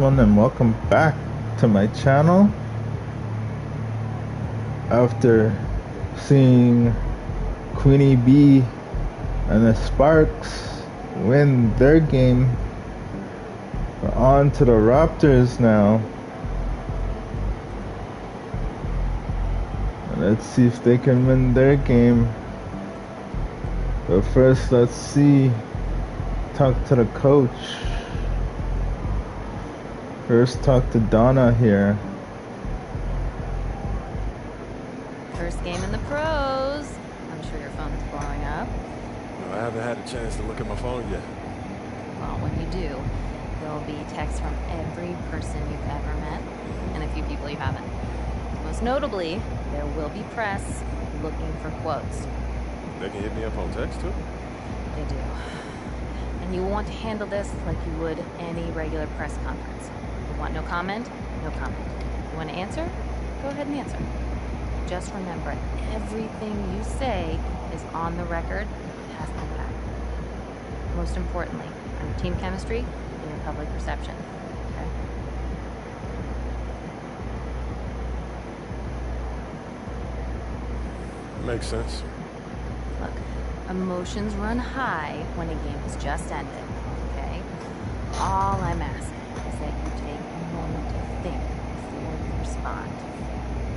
And welcome back to my channel. After seeing Quinnie B and the Sparks win their game, we're on to the Raptors now. And let's see if they can win their game. But first, let's talk to the coach. First, talk to Donna here. First game in the pros. I'm sure your phone's blowing up. No, I haven't had a chance to look at my phone yet. Well, when you do, there'll be texts from every person you've ever met and a few people you haven't. Most notably, there will be press looking for quotes. They can hit me up on text too? They do. And you want to handle this like you would any regular press conference. You want no comment? No comment. You want to answer? Go ahead and answer. Just remember, everything you say is on the record. It has no back. Most importantly, on your team chemistry and your public perception. Okay? Makes sense. Look, emotions run high when a game has just ended. Okay? All I'm asking is that you take a moment to think before you respond.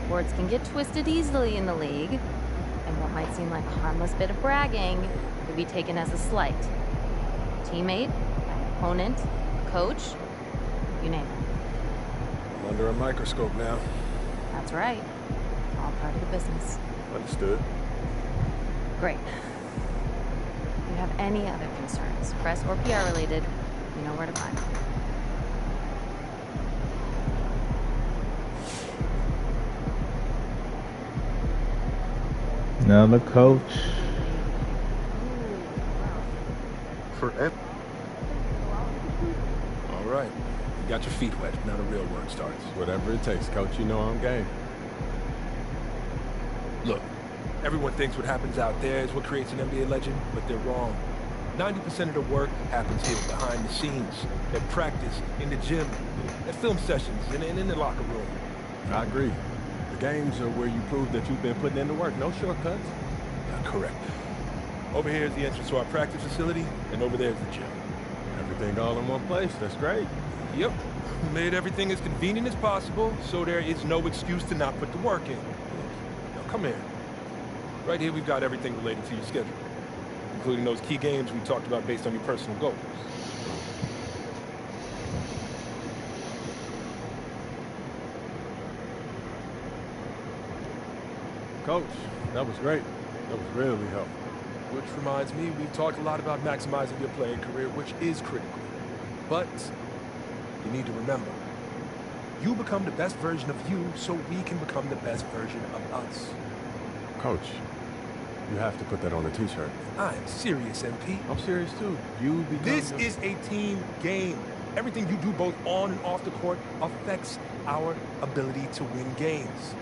Words can get twisted easily in the league, and what might seem like a harmless bit of bragging could be taken as a slight. A teammate, an opponent, a coach, you name it. I'm under a microscope now. That's right. All part of the business. Understood. Great. If you have any other concerns, press or PR related, you know where to find me. Now the coach. All right. You got your feet wet. Now the real work starts. Whatever it takes, coach. You know I'm game. Look, everyone thinks what happens out there is what creates an NBA legend, but they're wrong. 90% of the work happens here behind the scenes, at practice, in the gym, at film sessions, and in the locker room. I agree. The games are where you prove that you've been putting in the work. No shortcuts. Correct. Over here is the entrance to our practice facility, and over there is the gym. Everything all in one place. That's great. Yep. Made everything as convenient as possible, so there is no excuse to not put the work in. Now come here. Right here we've got everything related to your schedule, including those key games we talked about based on your personal goals. Coach, that was great. That was really helpful. Which reminds me, we've talked a lot about maximizing your playing career, which is critical. But you need to remember, you become the best version of you so we can become the best version of us. Coach, you have to put that on a t-shirt. I'm serious, MP. I'm serious too. You become This is a team game. Everything you do both on and off the court affects our ability to win games.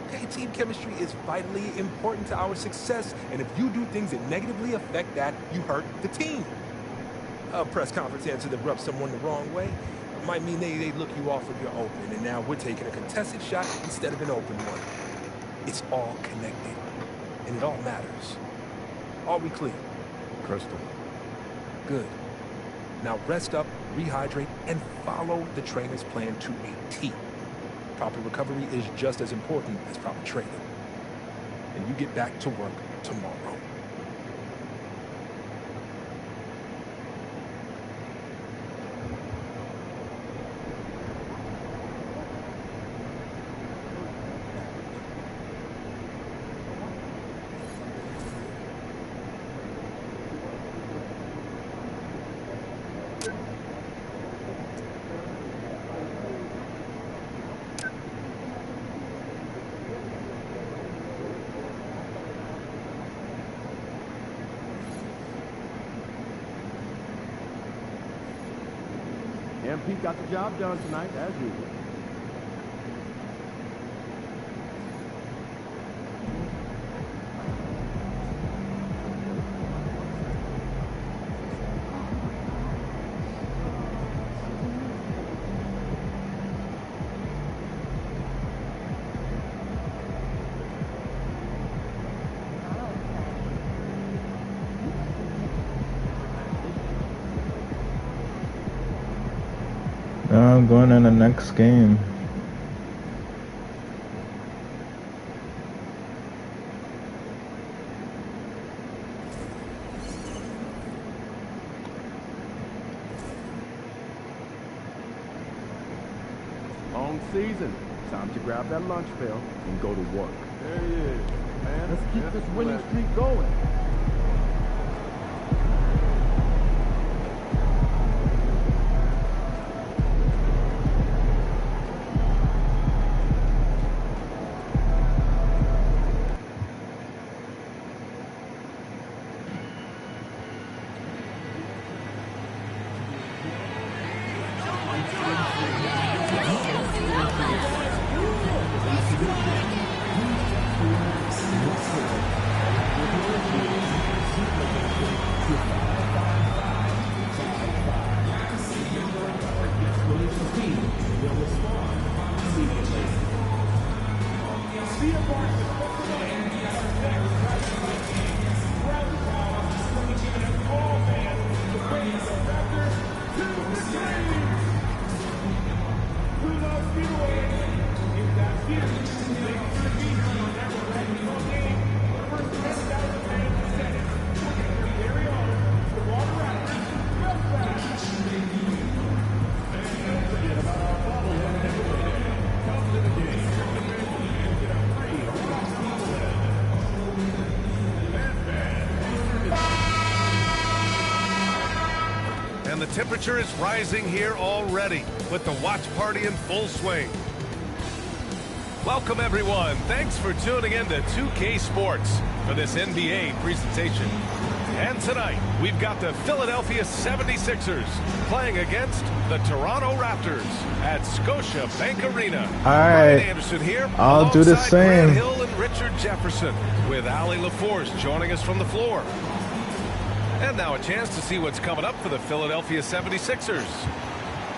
Okay, team chemistry is vitally important to our success, and if you do things that negatively affect that, you hurt the team. A press conference answer that rubs someone the wrong way might mean they look you off when you're open, and now we're taking a contested shot instead of an open one. It's all connected, and it all matters. Are we clear? Crystal. Good. Now rest up, rehydrate, and follow the trainer's plan to a T. Proper recovery is just as important as proper training. And you get back to work tomorrow. MP got the job done tonight, as usual. Now I'm going in the next game. Long season. Time to grab that lunch pail and go to work. There he is, man. Let's keep this winning streak going. The temperature is rising here already, with the watch party in full swing. Welcome, everyone. Thanks for tuning in to 2K Sports for this NBA presentation. And tonight, we've got the Philadelphia 76ers playing against the Toronto Raptors at Scotia Bank Arena. All right, Anderson here. I'll do the same. Grant Hill and Richard Jefferson, with Ali LaForce joining us from the floor. And now a chance to see what's coming up for the Philadelphia 76ers.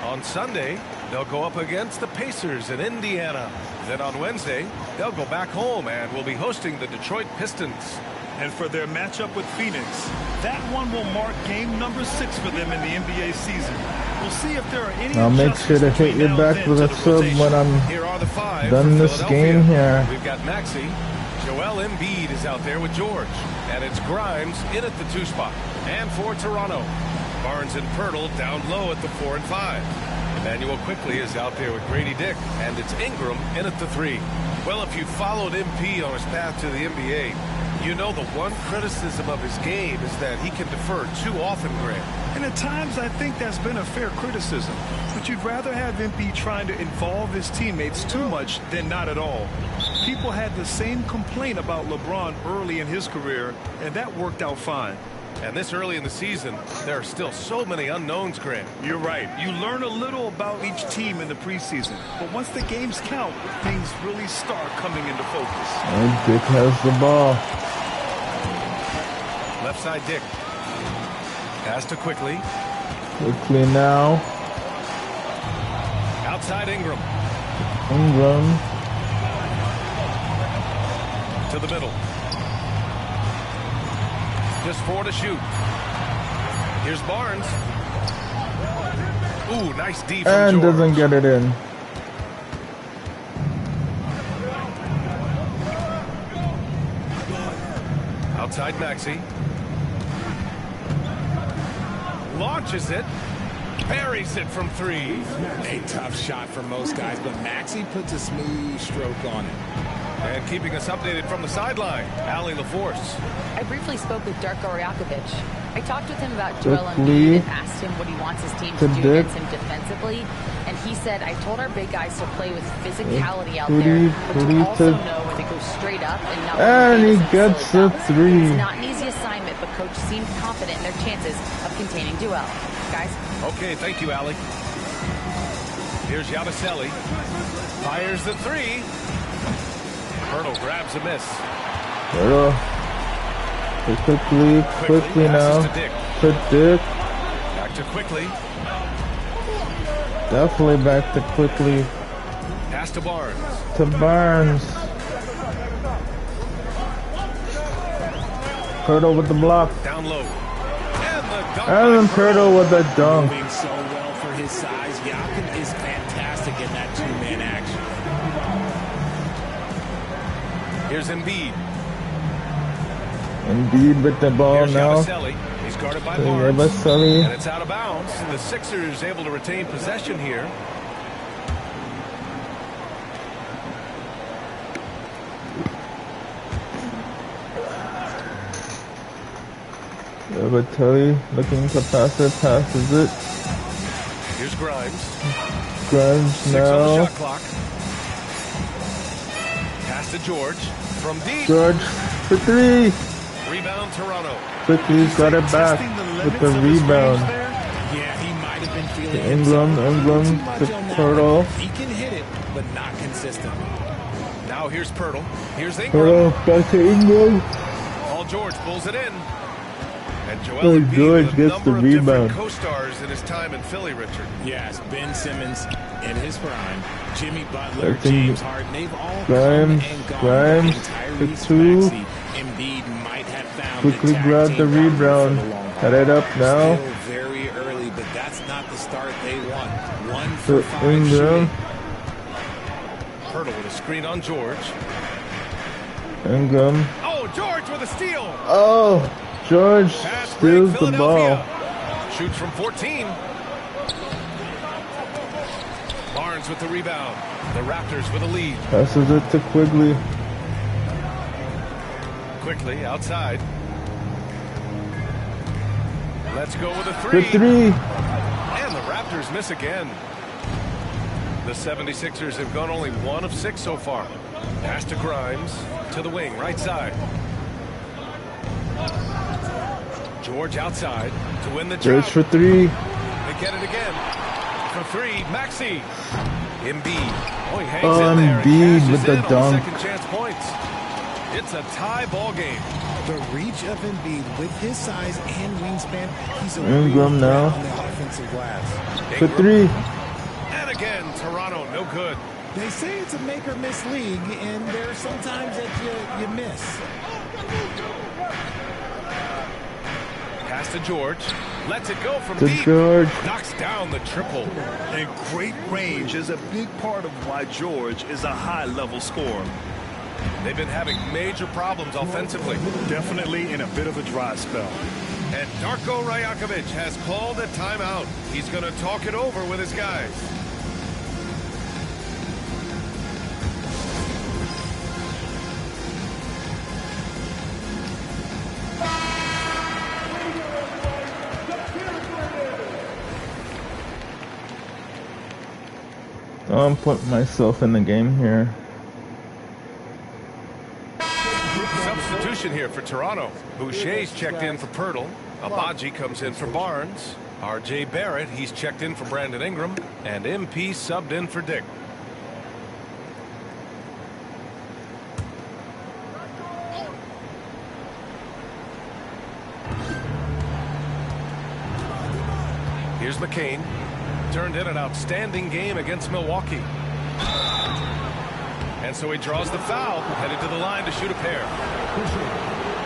On Sunday, they'll go up against the Pacers in Indiana. Then on Wednesday, they'll go back home and will be hosting the Detroit Pistons. And for their matchup with Phoenix, that one will mark game number 6 for them in the NBA season. We'll see if there are any. I'll make sure to hit you back with a sub when I'm done this game here. We've got Maxey. Joel Embiid is out there with George. And it's Grimes in at the 2 spot. And for Toronto, Barnes and Pirtle down low at the 4 and 5. Emmanuel Quickley is out there with Grady Dick. And it's Ingram in at the 3. Well, if you followed MP on his path to the NBA, you know the one criticism of his game is that he can defer too often, Grant. And at times I think that's been a fair criticism. But you'd rather have MP trying to involve his teammates too much than not at all. People had the same complaint about LeBron early in his career, and that worked out fine. And this early in the season, there are still so many unknowns, Grant. You're right. You learn a little about each team in the preseason. But once the games count, things really start coming into focus. And Dick has the ball. Left side Dick. Pass to Quickley. Quickly now. Outside Ingram. Ingram. To the middle. Just 4 to shoot. Here's Barnes. Ooh, nice D from and George. Doesn't get it in. Outside Maxey. Launches it. Buries it from 3. A tough shot for most guys, but Maxey puts a smooth stroke on it. And keeping us updated from the sideline, Ali LaForce. I briefly spoke with Darko Rajakovic. I talked with him about Joel Embiid and asked him what he wants his team to do against him defensively. And he said, I told our big guys to play with physicality out there, but to also know when to go straight up and not. And he gets the 3. It's not an easy assignment, but coach seemed confident in their chances of containing Joel. Guys? Okay, thank you, Ali. Here's Yabusele. Fires the 3. Pirtle grabs a miss. Pirtle. Quickly now. To Dick. Back to Quickley. Definitely back to Quickley. Pass to Barnes. To Barnes. Pirtle with the block. Down low. And the dunk. And then Pirtle with the dunk. Moving so well for his size, Siakam is fantastic in that two-man action. Here's Embiid. Embiid with the ball Here's now. Yabusele. He's guarded by Barnes. Yabusele. And it's out of bounds. The Sixers able to retain possession here. Yabusele looking to pass it, passes it. Here's Grimes. Grimes 6 on the now. shot clock. Pass to George. From deep. George for three. Rebound Toronto. Quickly got it back with the rebound. Yeah, he might have been feeling Ingram to Pirtle. He can hit it, but not consistent. Now here's Pirtle. Here's Ingram. Pirtle back to Ingram. Paul George pulls it in. And Joel Oh, Embiid George with a gets number the of different rebound. co-stars in his time in Philly, Richard. Yes, Ben Simmons in his prime, Jimmy Butler, I think James Harden, they've all Grimes, come and gone. Grimes Tyrese for two. Maxey, Embiid might have found Quickly the tag grab team the partner rebound. for the long haul. Cut it up now. Still very early, but that's not the start they want. 1 For for 5 Ingram. shooting. Pirtle with a screen on George. Ingram. Oh, George with a steal. Oh, George Fast steals break, the ball. Philadelphia. Shoots from 14. Barnes with the rebound. The Raptors with a lead. Passes it to Quigley. Quickly outside. Let's go with a For three. three. And the Raptors miss again. The 76ers have gone only 1 of 6 so far. Pass to Grimes. To the wing, right side. George outside to win the George job. for three. They get it again. For three, Maxey. Embiid. Oh, he hangs Oh, in there and Embiid cashes with the in on dunk. second chance points. It's a tie ball game. The reach of Embiid with his size and wingspan, he's a Ingram real threat now. on the offensive glass. For Ingram. three. And again, Toronto, no good. They say it's a make or miss league, and there are some times that you miss. Pass to George. Lets it go from To deep. George. Knocks down the triple. And great range is a big part of why George is a high-level scorer. They've been having major problems offensively. Definitely in a bit of a dry spell. And Darko Rajakovic has called a timeout. He's going to talk it over with his guys. I'm putting myself in the game here. Substitution here for Toronto. Boucher's checked in for Pirtle. Abaji comes in for Barnes. R.J. Barrett, he's checked in for Brandon Ingram. And MP subbed in for Dick. Here's McCain. Turned in an outstanding game against Milwaukee. And so he draws the foul, headed to the line to shoot a pair.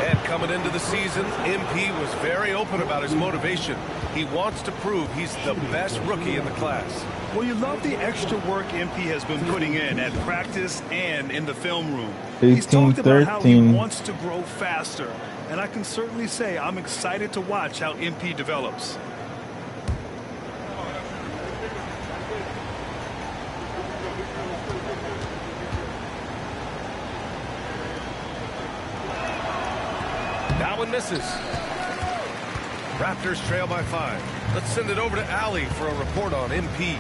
And coming into the season, MP was very open about his motivation. He wants to prove he's the best rookie in the class. Well, you love the extra work MP has been putting in at practice and in the film room. He's talked about how he 18-13. wants to grow faster. And I can certainly say I'm excited to watch how MP develops. That one misses. Raptors trail by 5. Let's send it over to Allie for a report on MP.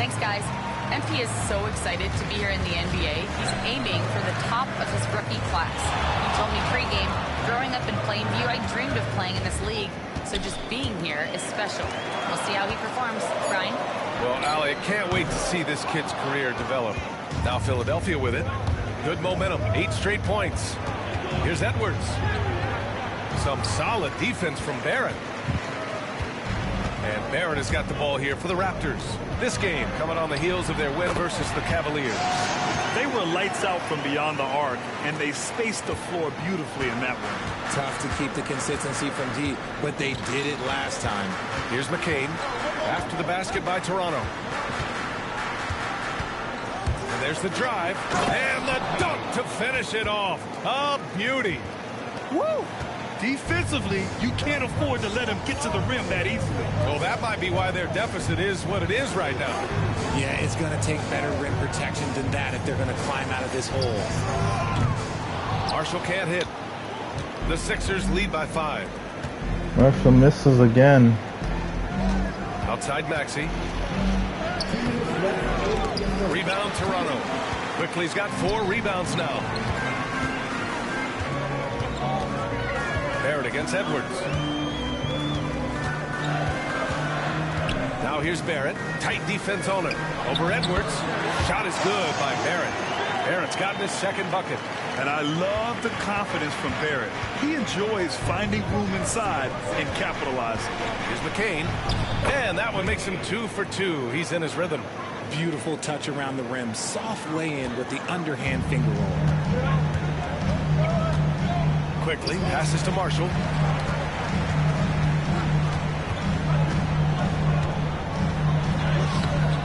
Thanks, guys. MP is so excited to be here in the NBA. He's aiming for the top of his rookie class. He told me pregame, growing up in Plainview, I dreamed of playing in this league. So just being here is special. We'll see how he performs. Brian? Well, Allie, I can't wait to see this kid's career develop. Now Philadelphia with it. Good momentum. 8 straight points. Here's Edwards. Some solid defense from Barrett. And Barrett has got the ball here for the Raptors. This game coming on the heels of their win versus the Cavaliers. They were lights out from beyond the arc, and they spaced the floor beautifully in that one. Tough to keep the consistency from deep, but they did it last time. Here's McCain. After the basket by Toronto. There's the drive, and the dunk to finish it off. A beauty. Woo! Defensively, you can't afford to let him get to the rim that easily. Well, that might be why their deficit is what it is right now. Yeah, it's going to take better rim protection than that if they're going to climb out of this hole. Marshall can't hit. The Sixers lead by 5. Marshall misses again. Outside Maxey. Rebound Toronto. Quickly's got 4 rebounds now. Barrett against Edwards. Now here's Barrett. Tight defense on it. Over Edwards. Shot is good by Barrett. Barrett's gotten his second bucket. And I love the confidence from Barrett. He enjoys finding room inside and capitalizing. Here's McCain. And that one makes him 2 for 2. He's in his rhythm. Beautiful touch around the rim. Soft lay-in with the underhand finger roll. Quickly passes to Marshall.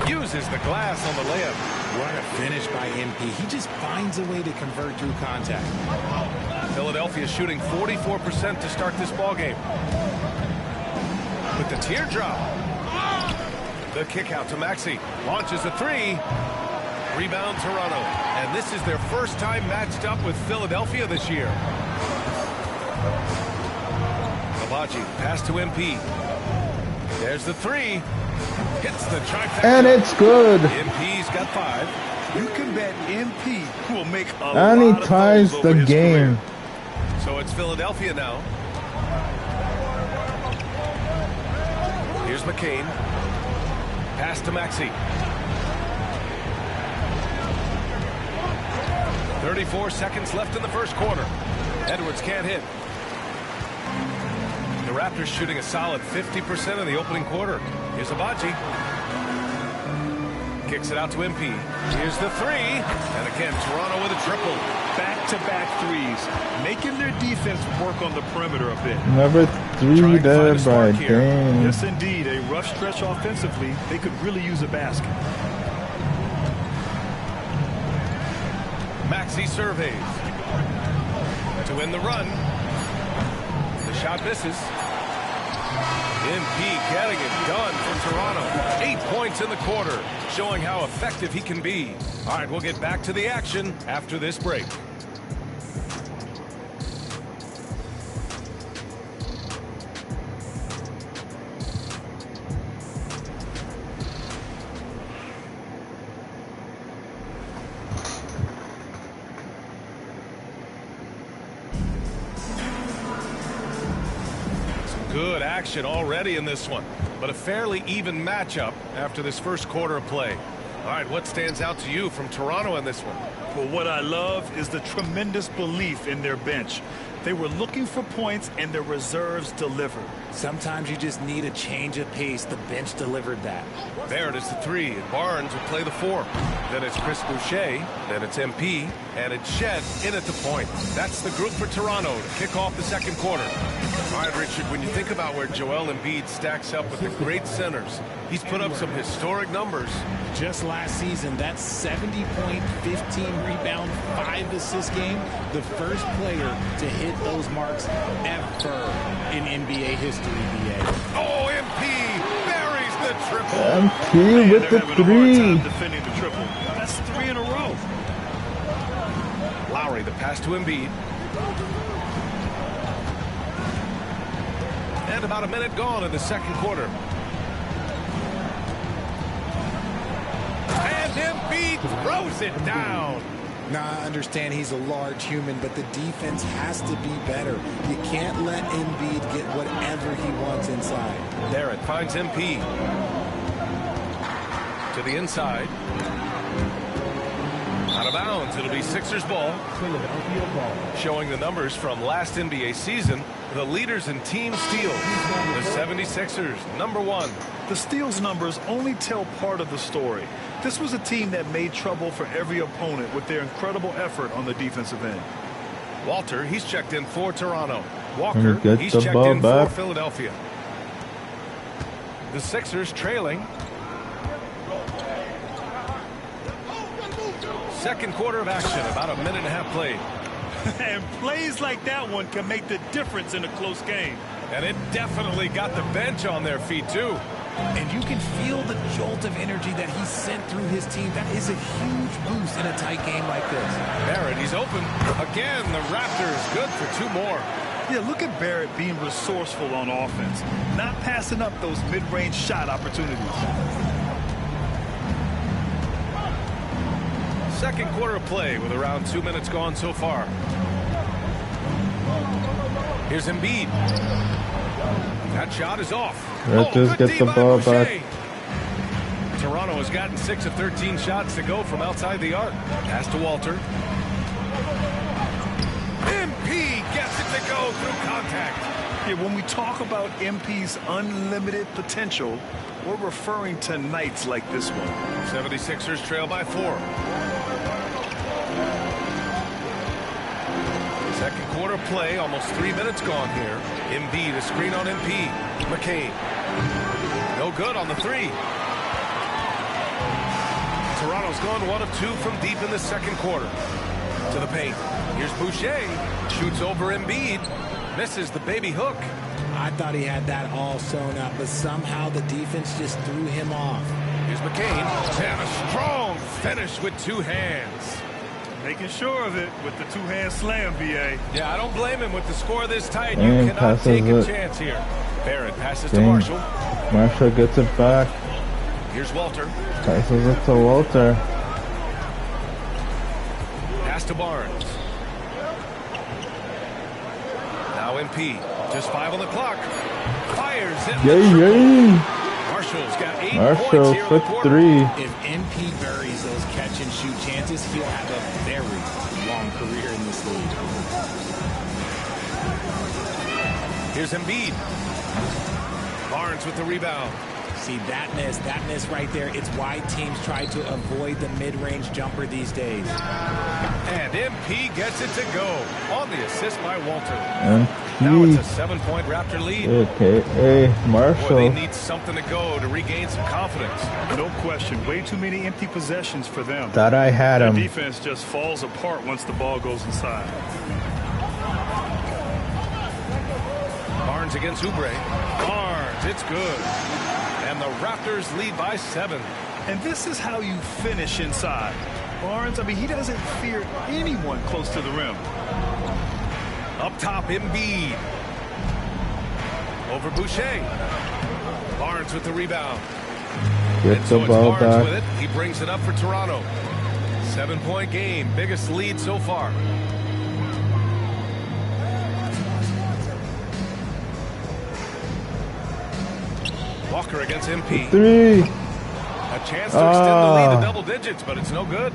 Uses the glass on the layup. What a finish by MP. He just finds a way to convert through contact. Philadelphia shooting 44% to start this ball game. With the teardrop. The kick out to Maxey. Launches a 3. Rebound Toronto. And this is their first time matched up with Philadelphia this year. Kabaji, pass to MP. There's the 3. Hits the trifecta. And it's good. MP's got 5. You can bet MP will make a And lot he of ties those the over his game. career. So it's Philadelphia now. Here's McCain. Pass to Maxey. 34 seconds left in the first quarter. Edwards can't hit. The Raptors shooting a solid 50% in the opening quarter. Here's Abaji. Kicks it out to MP. Here's the 3. And again, Toronto with a triple. Back-to-back threes, making their defense work on the perimeter a bit. Number 3 there by Dane. Yes, indeed. A rough stretch offensively. They could really use a basket. Maxey surveys. To win the run. The shot misses. MP getting it done for Toronto. 8 points in the quarter, showing how effective he can be. All right, we'll get back to the action after this break. Good action already in this one, but a fairly even matchup after this first quarter of play. All right, what stands out to you from Toronto in this one? Well, what I love is the tremendous belief in their bench. They were looking for points, and their reserves delivered. Sometimes you just need a change of pace. The bench delivered that. Barrett is the 3, and Barnes will play the 4. Then it's Chris Boucher, then it's MP, and it's Shed in at the point. That's the group for Toronto to kick off the second quarter. All right, Richard, when you think about where Joel Embiid stacks up with the great centers, he's put up some historic numbers. Just last season, that 70-point, 15-rebound, 5-assist game, the first player to hit those marks ever in NBA history, BA. Oh, MP buries the triple. MP Man, with they're the having a hard 3. time defending the triple. That's 3 in a row. Lowry, the pass to Embiid. And about a minute gone in the second quarter. And Embiid throws it down. Now, I understand he's a large human, but the defense has to be better. You can't let Embiid get whatever he wants inside. Barrett finds MP. To the inside. Out of bounds. It'll be Sixers ball. Philadelphia ball. Showing the numbers from last NBA season. The leaders in team steals. The 76ers, number 1. The steals numbers only tell part of the story. This was a team that made trouble for every opponent with their incredible effort on the defensive end. Walter, he's checked in for Toronto. Walker, he's the checked ball in back. for Philadelphia. The Sixers trailing. Second quarter of action, about a minute and a half played. And plays like that one can make the difference in a close game. And it definitely got the bench on their feet, too. And you can feel the jolt of energy that he sent through his team. That is a huge boost in a tight game like this. Barrett, he's open. Again, the Raptors good for 2 more. Yeah, look at Barrett being resourceful on offense, not passing up those mid-range shot opportunities. Second quarter of play with around 2 minutes gone so far. Here's Embiid. That shot is off. Raptors get the ball back. Toronto has gotten 6 of 13 shots to go from outside the arc. Pass to Walter. MP gets it to go through contact. Yeah, when we talk about MP's unlimited potential, we're referring to nights like this one. 76ers trail by 4. Second quarter play, almost 3 minutes gone here. Embiid, a screen on MP. McCain. No good on the 3. Toronto's gone 1 of 2 from deep in the second quarter. To the paint. Here's Boucher. Shoots over Embiid. Misses the baby hook. I thought he had that all sewn up, but somehow the defense just threw him off. Here's McCain. And a strong finish with 2 hands. Making sure of it with the 2-hand slam, BA. Yeah, I don't blame him with the score this tight. Dane You cannot take a passes it. chance here. Barrett passes to Dane. Marshall. Marshall gets it back. Here's Walter. Passes it to Walter. Pass to Barnes. Now MP. Just 5 on the clock. Fires it. Yay! Marshall's got 8 Marshall points here in the for quarter. 3. If MP buries those catch and shoot chances, he'll have a very long career in this league. Here's Embiid. Barnes with the rebound. See, that miss right there, it's why teams try to avoid the mid-range jumper these days. And MP gets it to go on the assist by Walter. MP. Now it's a 7-point Raptor lead. AKA Boy, they Marshall. need something to go to regain some confidence. No question. Way too many empty possessions for them. Thought I had Their him. defense just falls apart once the ball goes inside. Barnes against Oubre. Barnes, it's good. And the Raptors lead by 7. And this is how you finish inside. Barnes, I mean, he doesn't fear anyone close to the rim. Up top, Embiid. Over Boucher. Barnes with the rebound. Get And the so it's ball Barnes with back. it. He brings it up for Toronto. 7-point game. Biggest lead so far. Walker against MP. 3. A chance to extend the lead to double digits, but it's no good.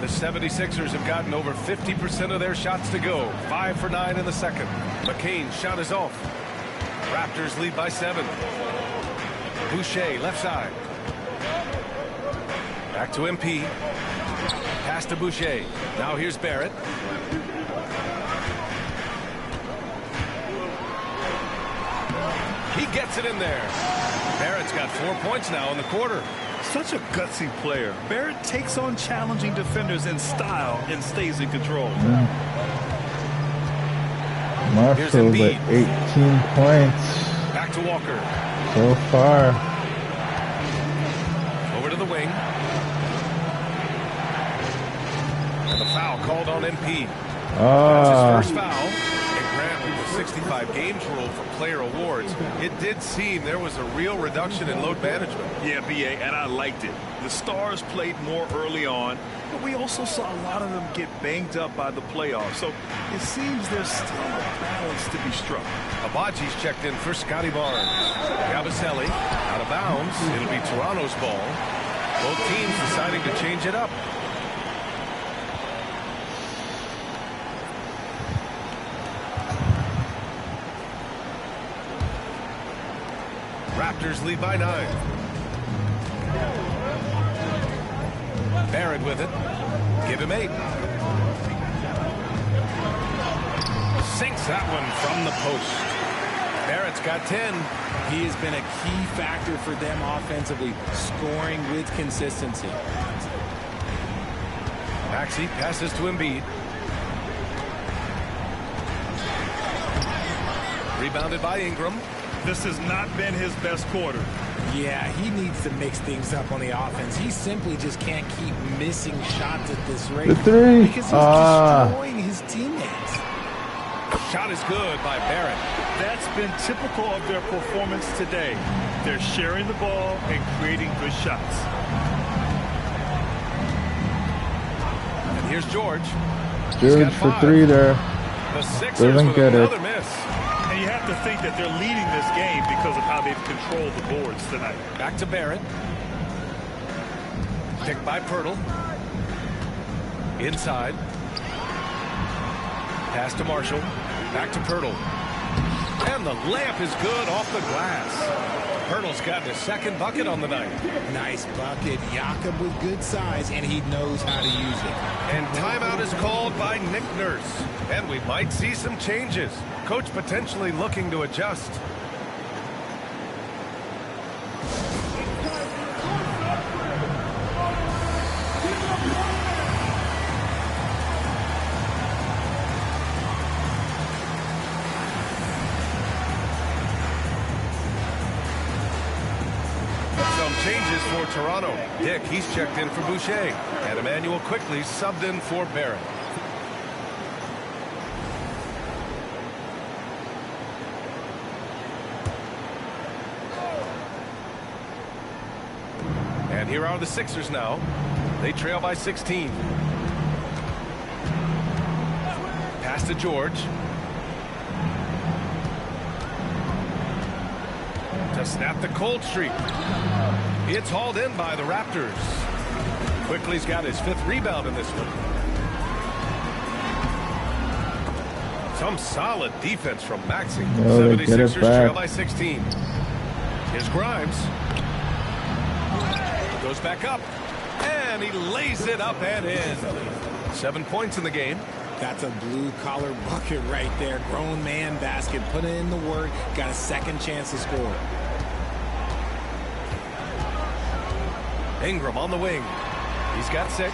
The 76ers have gotten over 50% of their shots to go. 5 for 9 in the second. McCain's shot is off. Raptors lead by 7. Boucher, left side. Back to MP. Pass to Boucher. Now here's Barrett. He gets it in there. Barrett's got 4 points now in the quarter. Such a gutsy player. Barrett takes on challenging defenders in style and stays in control. Marshall with 18 points Back to Walker. so far. Over to the wing. And the foul called on MP. That's his first foul. And Grant, with the 65 games rule for player awards, it did seem there was a real reduction in load management. Yeah, BA, and I liked it. The stars played more early on, but we also saw a lot of them get banged up by the playoffs. So it seems there's still a balance to be struck. Abaji's checked in for Scotty Barnes. Gabaselli out of bounds. It'll be Toronto's ball. Both teams deciding to change it up. Raptors lead by 9. Barrett with it. Give him 8. Sinks that one from the post. Barrett's got 10. He has been a key factor for them offensively, scoring with consistency. Maxey passes to Embiid. Rebounded by Ingram. This has not been his best quarter. Yeah, he needs to mix things up on the offense. He simply just can't keep missing shots at this rate. The three. Because he's destroying his teammates. Shot is good by Barrett. That's been typical of their performance today. They're sharing the ball and creating good shots. And here's George. George for 3 there. The Sixers Doesn't with get it. another miss. And you have to think that they're leading this game because of how they've controlled the boards tonight. Back to Barrett. Picked by Pirtle. Inside. Pass to Marshall. Back to Pirtle. And the layup is good off the glass. Pirtle's gotten his second bucket on the night. Nice bucket. Jakob with good size, and he knows how to use it. And timeout is called by Nick Nurse. And we might see some changes. Coach potentially looking to adjust. Changes for Toronto. Dick, he's checked in for Boucher. And Emmanuel quickly subbed in for Barrett. And here are the Sixers now. They trail by 16. Pass to George. To snap the cold streak. It's hauled in by the Raptors. Quickly's got his 5th rebound in this one. Some solid defense from Maxey. 76ers trail by 16. Here's Grimes. Goes back up. And he lays it up and in. 7 points in the game. That's a blue-collar bucket right there. Grown man basket. Put in the work. Got a second chance to score. Ingram on the wing. He's got 6.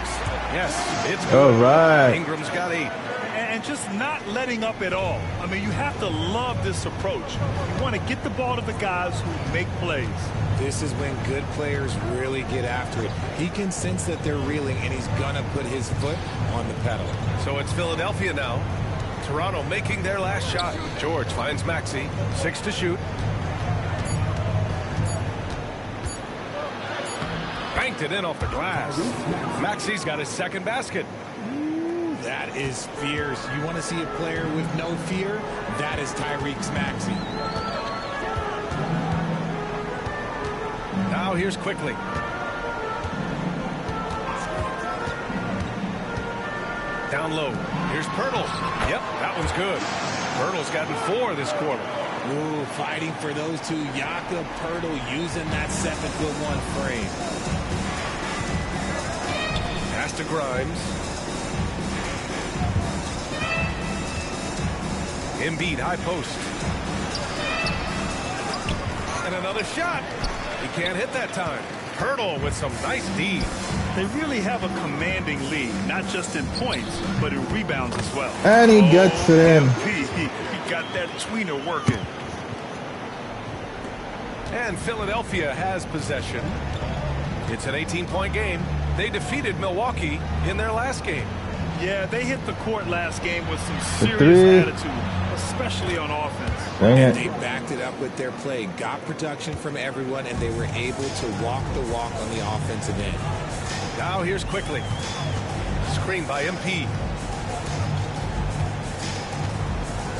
Yes, it's good. All right. Ingram's got 8. And just not letting up at all. I mean, you have to love this approach. You want to get the ball to the guys who make plays. This is when good players really get after it. He can sense that they're reeling, and he's going to put his foot on the pedal. So it's Philadelphia now. Toronto making their last shot. George finds Maxey. 6 to shoot. Banked it in off the glass. Maxey's got his second basket. Ooh, that is fierce. You want to see a player with no fear? That is Tyrese Maxey. Now here's Quickly. Down low. Here's Pirtle. Yep, that one's good. Pirtle's gotten 4 this quarter. Ooh, fighting for those two. Jakob Pirtle using that 7-foot-1 frame. Pass to Grimes. Embiid, high post. And another shot. He can't hit that time. Pirtle with some nice D. They really have a commanding lead, not just in points, but in rebounds as well. And he gets it in. He got that tweener working. And Philadelphia has possession. It's an 18-point game. They defeated Milwaukee in their last game. Yeah, they hit the court last game with some serious attitude, especially on offense. And they backed it up with their play, got production from everyone, and they were able to walk the walk on the offensive end. Now here's Quickly. Screen by MP.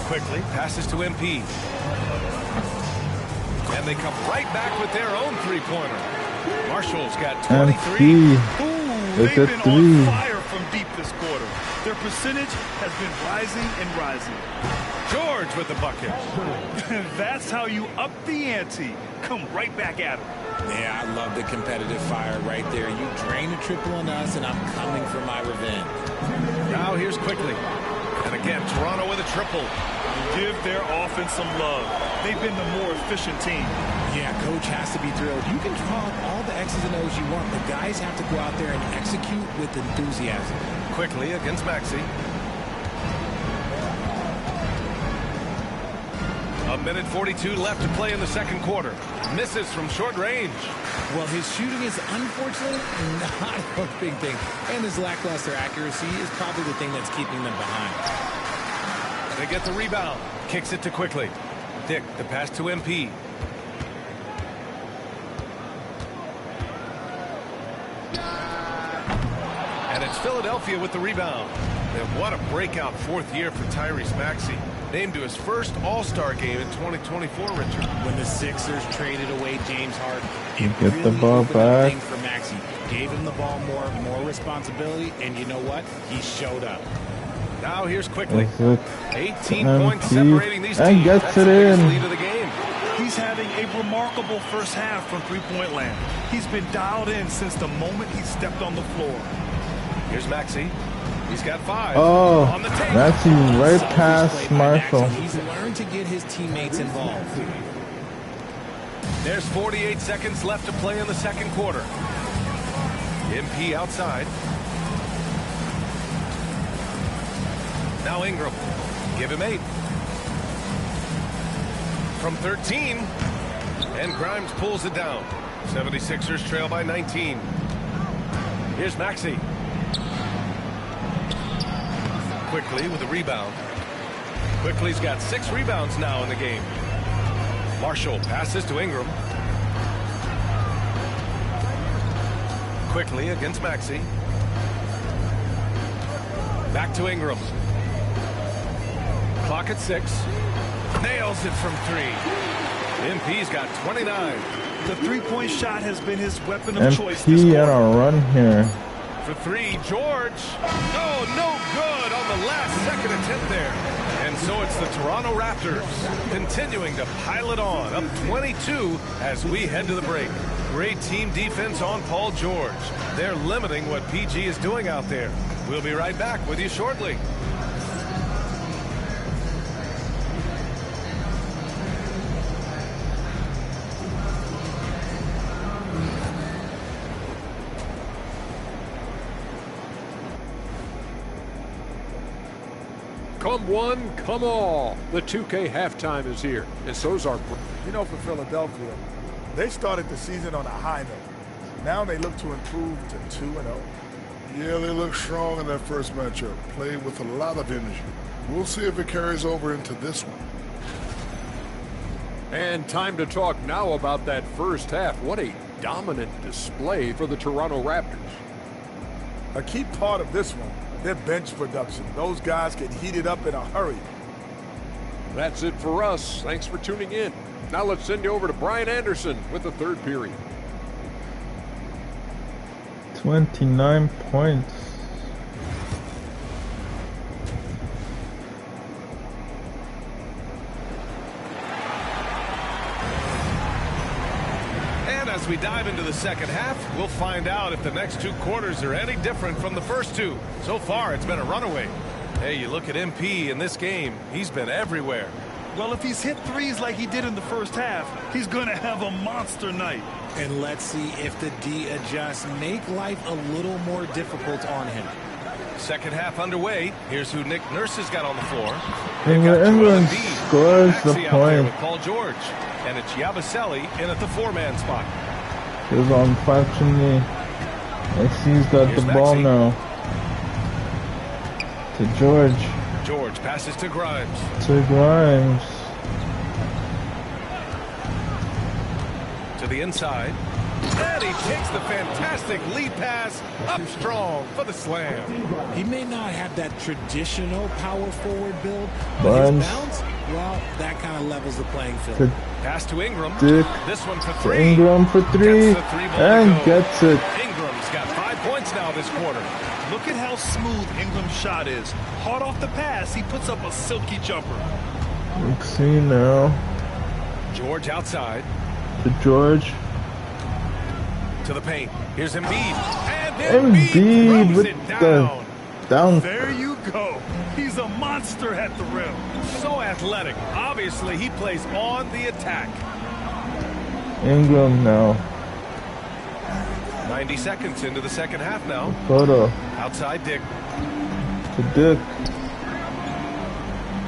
Quickly passes to MP. And they come right back with their own three-pointer. Marshall's got 23. They've been on fire from deep this quarter. Their percentage has been rising and rising. George with the bucket. That's how you up the ante. Come right back at him. Yeah, I love the competitive fire right there. You drain a triple on us, and I'm coming for my revenge. Now here's Quickly. And again, Toronto with a triple. Give their offense some love. They've been the more efficient team. Yeah, coach has to be thrilled. You can draw up all the X's and O's you want, but guys have to go out there and execute with enthusiasm. Quickly against Maxey. A minute 42 left to play in the second quarter. Misses from short range. Well, his shooting is unfortunately not a big thing. And his lackluster accuracy is probably the thing that's keeping them behind. They get the rebound. Kicks it to Quickly. Dick, the pass to MP. And it's Philadelphia with the rebound. And what a breakout fourth year for Tyrese Maxey. Named to his first All-Star game in 2024, Richard. When the Sixers traded away James Harden, it Get really the ball opened up back. things for Maxey. Gave him the ball more responsibility, and you know what? He showed up. Now here's Quickly. 18 MP, points separating these and teams. gets That's it the biggest in. lead of the game. He's having a remarkable first half from three-point land. He's been dialed in since the moment he stepped on the floor. Here's Maxey. He's got 5. Oh, On the tape. Maxey right Selfish past play by Marshall. Maxey. He's learned to get his teammates involved. There's 48 seconds left to play in the second quarter. MP outside. Now Ingram. Give him 8. From 13. And Grimes pulls it down. 76ers trail by 19. Here's Maxey. Quickly with a rebound. Quickly's got 6 rebounds now in the game. Marshall passes to Ingram. Quickly against Maxey. Back to Ingram. Clock at 6. Nails it from 3. MP's got 29. The three-point shot has been his weapon of choice this MP on quarter. a run here. For 3, George. Oh, no good on the last second attempt there. And so it's the Toronto Raptors continuing to pile it on, up 22 as we head to the break. Great team defense on Paul George. They're limiting what PG is doing out there. We'll be right back with you shortly. Come one, come all. The 2K halftime is here, and so's our... You know, for Philadelphia, they started the season on a high note. Now they look to improve to 2-0. Yeah, they look strong in that first matchup. Played with a lot of energy. We'll see if it carries over into this one. And time to talk now about that first half. What a dominant display for the Toronto Raptors. A key part of this one, their bench production. Those guys get heated up in a hurry. That's it for us. Thanks for tuning in. Now let's send you over to Brian Anderson with the third period. 29 points. And as we dive into the second half, we'll find out if the next 2 quarters are any different from the first 2. So far, it's been a runaway. Hey, you look at MP in this game, he's been everywhere. Well, if he's hit threes like he did in the first half, he's going to have a monster night. And let's see if the D adjusts, make life a little more difficult on him. Second half underway. Here's who Nick Nurse has got on the floor. England scores the Maxey out there point. with Paul George. And it's Yabusele in at the 4-man spot. Is unfortunately, Maxi's got Here's the ball Maxey. now. To George. George passes to Grimes. To Grimes. To the inside. And he takes the fantastic lead pass up strong for the slam. He may not have that traditional power forward build, but Buns. his bounce, well, that kind of levels the playing field. To Pass to Ingram. Dick. This one for To 3. Ingram for 3. Gets the 3 ball to And go. gets it. Ingram's got 5 points now this quarter. Look at how smooth Ingram's shot is. Hard off the pass, he puts up a silky jumper. Let's see now. George outside. To George. To the paint. Here's Embiid. And Embiid throws with it the down. down. There you go. He's a monster at the rim. So athletic. Obviously, he plays on the attack. Ingram now. 90 seconds into the second half now. Photo. Outside Dick. To Dick.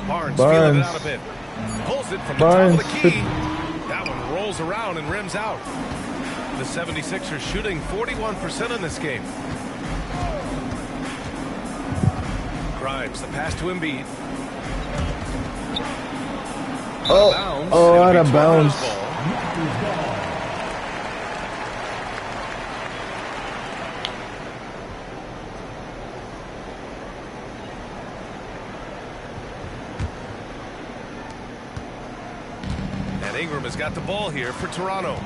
Barnes feeling it out a bit. Pulls it from the top of the key. That one rolls around and rims out. The 76ers shooting 41% in this game. Grimes, the pass to Embiid. Out of bounds. And Ingram has got the ball here for Toronto.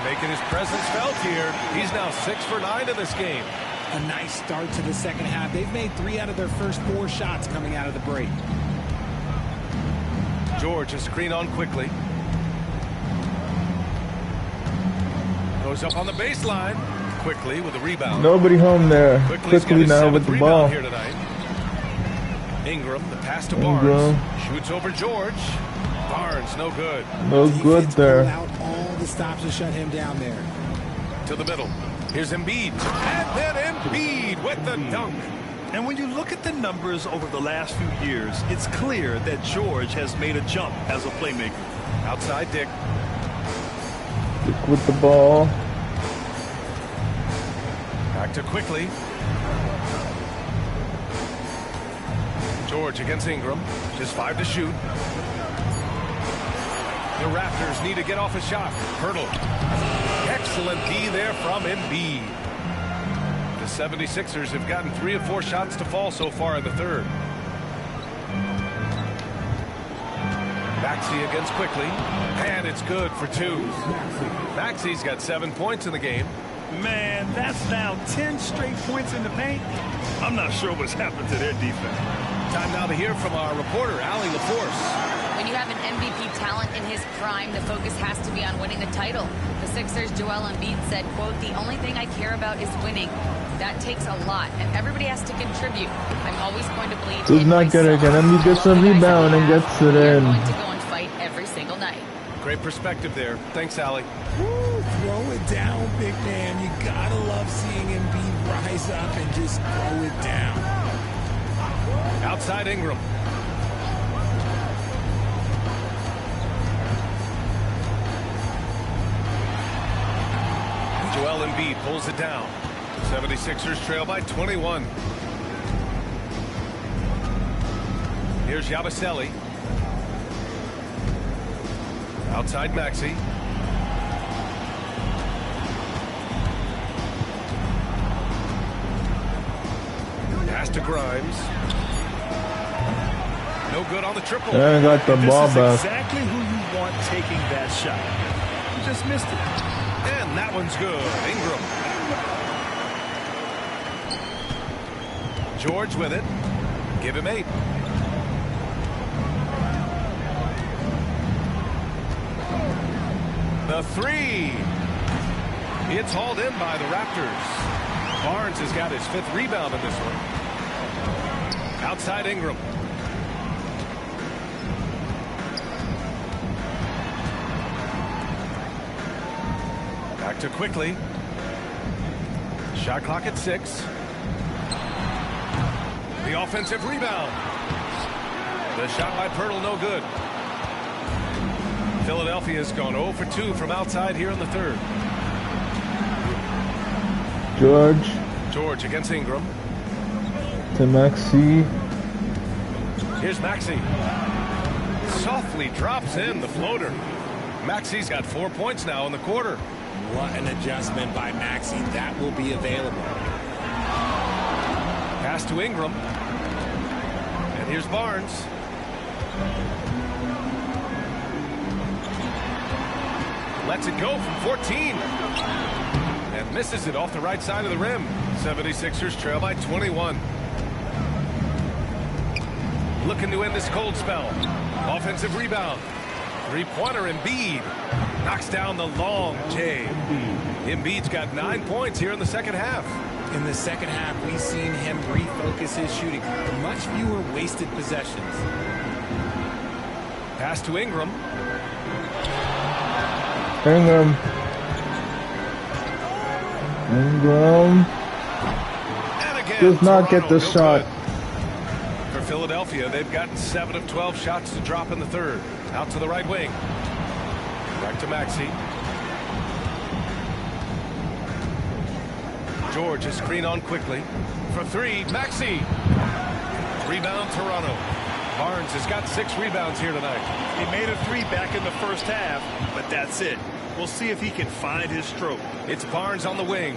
Making his presence felt here. He's now 6 for 9 in this game. A nice start to the second half. They've made 3 out of their first 4 shots coming out of the break. George, a screen on quickly. Goes up on the baseline. Quickly with a rebound. Nobody home there. Quickly now with the ball. Here tonight. Ingram, the pass to Barnes. Shoots over George. Barnes, no good. No good there. Out all the stops to shut him down there. To the middle. Here's Embiid. And then Embiid with the dunk. And when you look at the numbers over the last few years, it's clear that George has made a jump as a playmaker. Outside Dick. Dick with the ball. Back to quickly. George against Ingram. Just 5 to shoot. The Raptors need to get off a shot. Hurdle. Excellent D there from Embiid. The 76ers have gotten 3 of 4 shots to fall so far in the third. Maxey against quickly. And it's good for 2. Maxey's got 7 points in the game. Man, that's now 10 straight points in the paint. I'm not sure what's happened to their defense. Time now to hear from our reporter, Allie LaForce. When you have an MVP talent in his prime, the focus has to be on winning the title. The Sixers' Joel Embiid said, quote, "The only thing I care about is winning. That takes a lot, and everybody has to contribute. I'm always going to believe Who's in not myself. gonna get gets a rebound and gets it We're in. going to go and fight every single night." Great perspective there. Thanks, Allie. Woo, throw it down, big man. You gotta love seeing Embiid rise up and just throw it down. Outside Ingram. Joel Embiid pulls it down. 76ers trail by 21. Here's Yabusele. Outside Maxey. Pass to Grimes. No good on the triple. And I got the ball back. Exactly who you want taking that shot. You just missed it. And that one's good. Ingram. George with it. Give him 8. The 3. It's hauled in by the Raptors. Barnes has got his 5th rebound in this one. Outside Ingram. Back to quickly. Shot clock at 6. The offensive rebound. The shot by Pirtle, no good. Philadelphia's gone 0 for 2 from outside here in the third. George against Ingram. To Maxey. Here's Maxey. Softly drops in the floater. Maxey's got 4 points now in the quarter. What an adjustment by Maxey. That will be available. Pass to Ingram. And here's Barnes. Lets it go from 14. And misses it off the right side of the rim. 76ers trail by 21. Looking to end this cold spell. Offensive rebound. 3-pointer Embiid. Knocks down the long J. Embiid's got 9 points here in the second half. In the second half, we've seen him refocus his shooting. Much fewer wasted possessions. Pass to Ingram. Ingram. And again, Does not get Toronto, the no shot. good. For Philadelphia, they've gotten 7 of 12 shots to drop in the third. Out to the right wing. Back to Maxey. George is screen on quickly. For 3, Maxey. Rebound, Toronto. Barnes has got 6 rebounds here tonight. He made a 3 back in the first half, but that's it. We'll see if he can find his stroke. It's Barnes on the wing.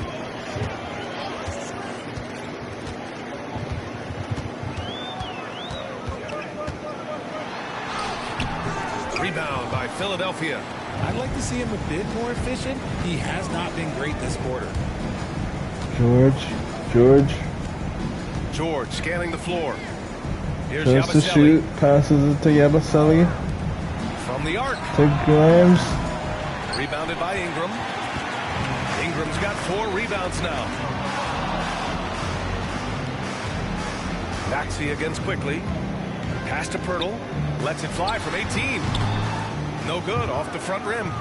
Rebound by Philadelphia. I'd like to see him a bit more efficient. He has not been great this quarter. George scanning the floor. Here's tries to Yabusele. shoot, passes it to Yabusele. From the arc. To Grimes. Rebounded by Ingram. Ingram's got 4 rebounds now. Maxey against quickly. Pass to Pirtle. Lets it fly from 18. No good, off the front rim.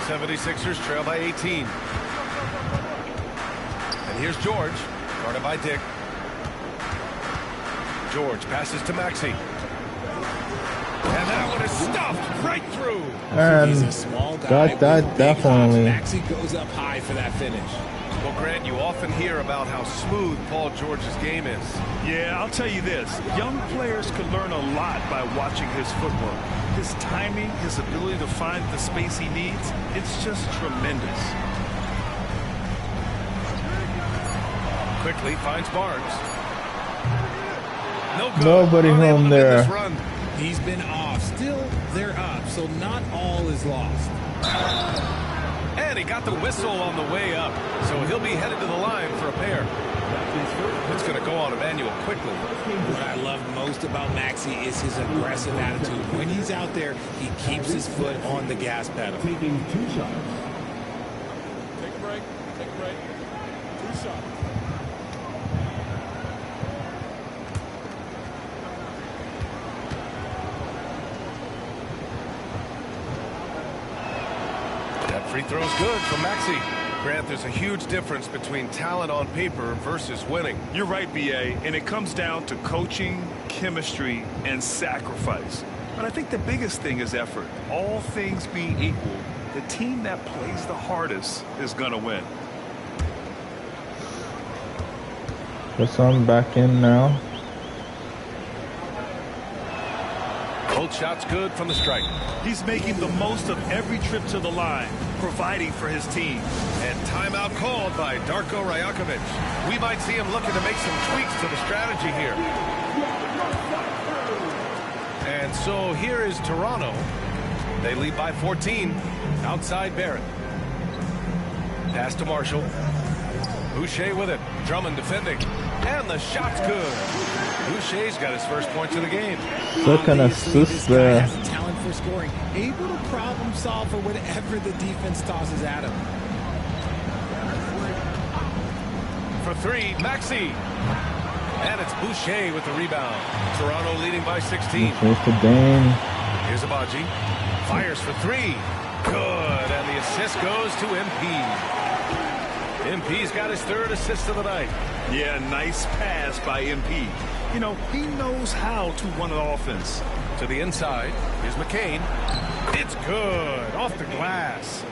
76ers trail by 18. And here's George, guarded by Dick. George passes to Maxey. And that one is stuffed right through. And He's a small guy got that with big definitely. hops. Maxey goes up high for that finish. Well, Grant, you often hear about how smooth Paul George's game is. Yeah, I'll tell you this. Young players can learn a lot by watching his footwork. His timing, his ability to find the space he needs, it's just tremendous. Quickly finds Barnes. No good. Nobody Unable home to win there. this run. He's been off. Still, they're up, so not all is lost. And he got the whistle on the way up, so he'll be headed to the line for a pair. It's going to go on Emmanuel quickly. What I love most about Maxey is his aggressive attitude. When he's out there, he keeps his foot on the gas pedal. Taking 2 shots. Take a break. 2 shots. Free throw's good for Maxey. Grant, there's a huge difference between talent on paper versus winning. You're right, B.A., and it comes down to coaching, chemistry, and sacrifice. But I think the biggest thing is effort. All things being equal, the team that plays the hardest is going to win. Hassan back in now. Both shots good from the stripe. He's making the most of every trip to the line, providing for his team. And timeout called by Darko Rajakovic. We might see him looking to make some tweaks to the strategy here. And so here is Toronto. They lead by 14. Outside Barrett. Pass to Marshall. Boucher with it. Drummond defending. And the shot's good. Boucher's got his first points of the game. Look an Obviously, assist this guy there. has a talent for scoring. Able to problem solve for whatever the defense tosses at him. For 3, Maxey. And it's Boucher with the rebound. Toronto leading by 16. Here's to Dane. Here's Abaji. Fires for 3. Good. And the assist goes to MP. MP's got his 3rd assist of the night. Yeah, nice pass by MP. You know, he knows how to run an offense. To the inside. Here's McCain. It's good. Off the glass.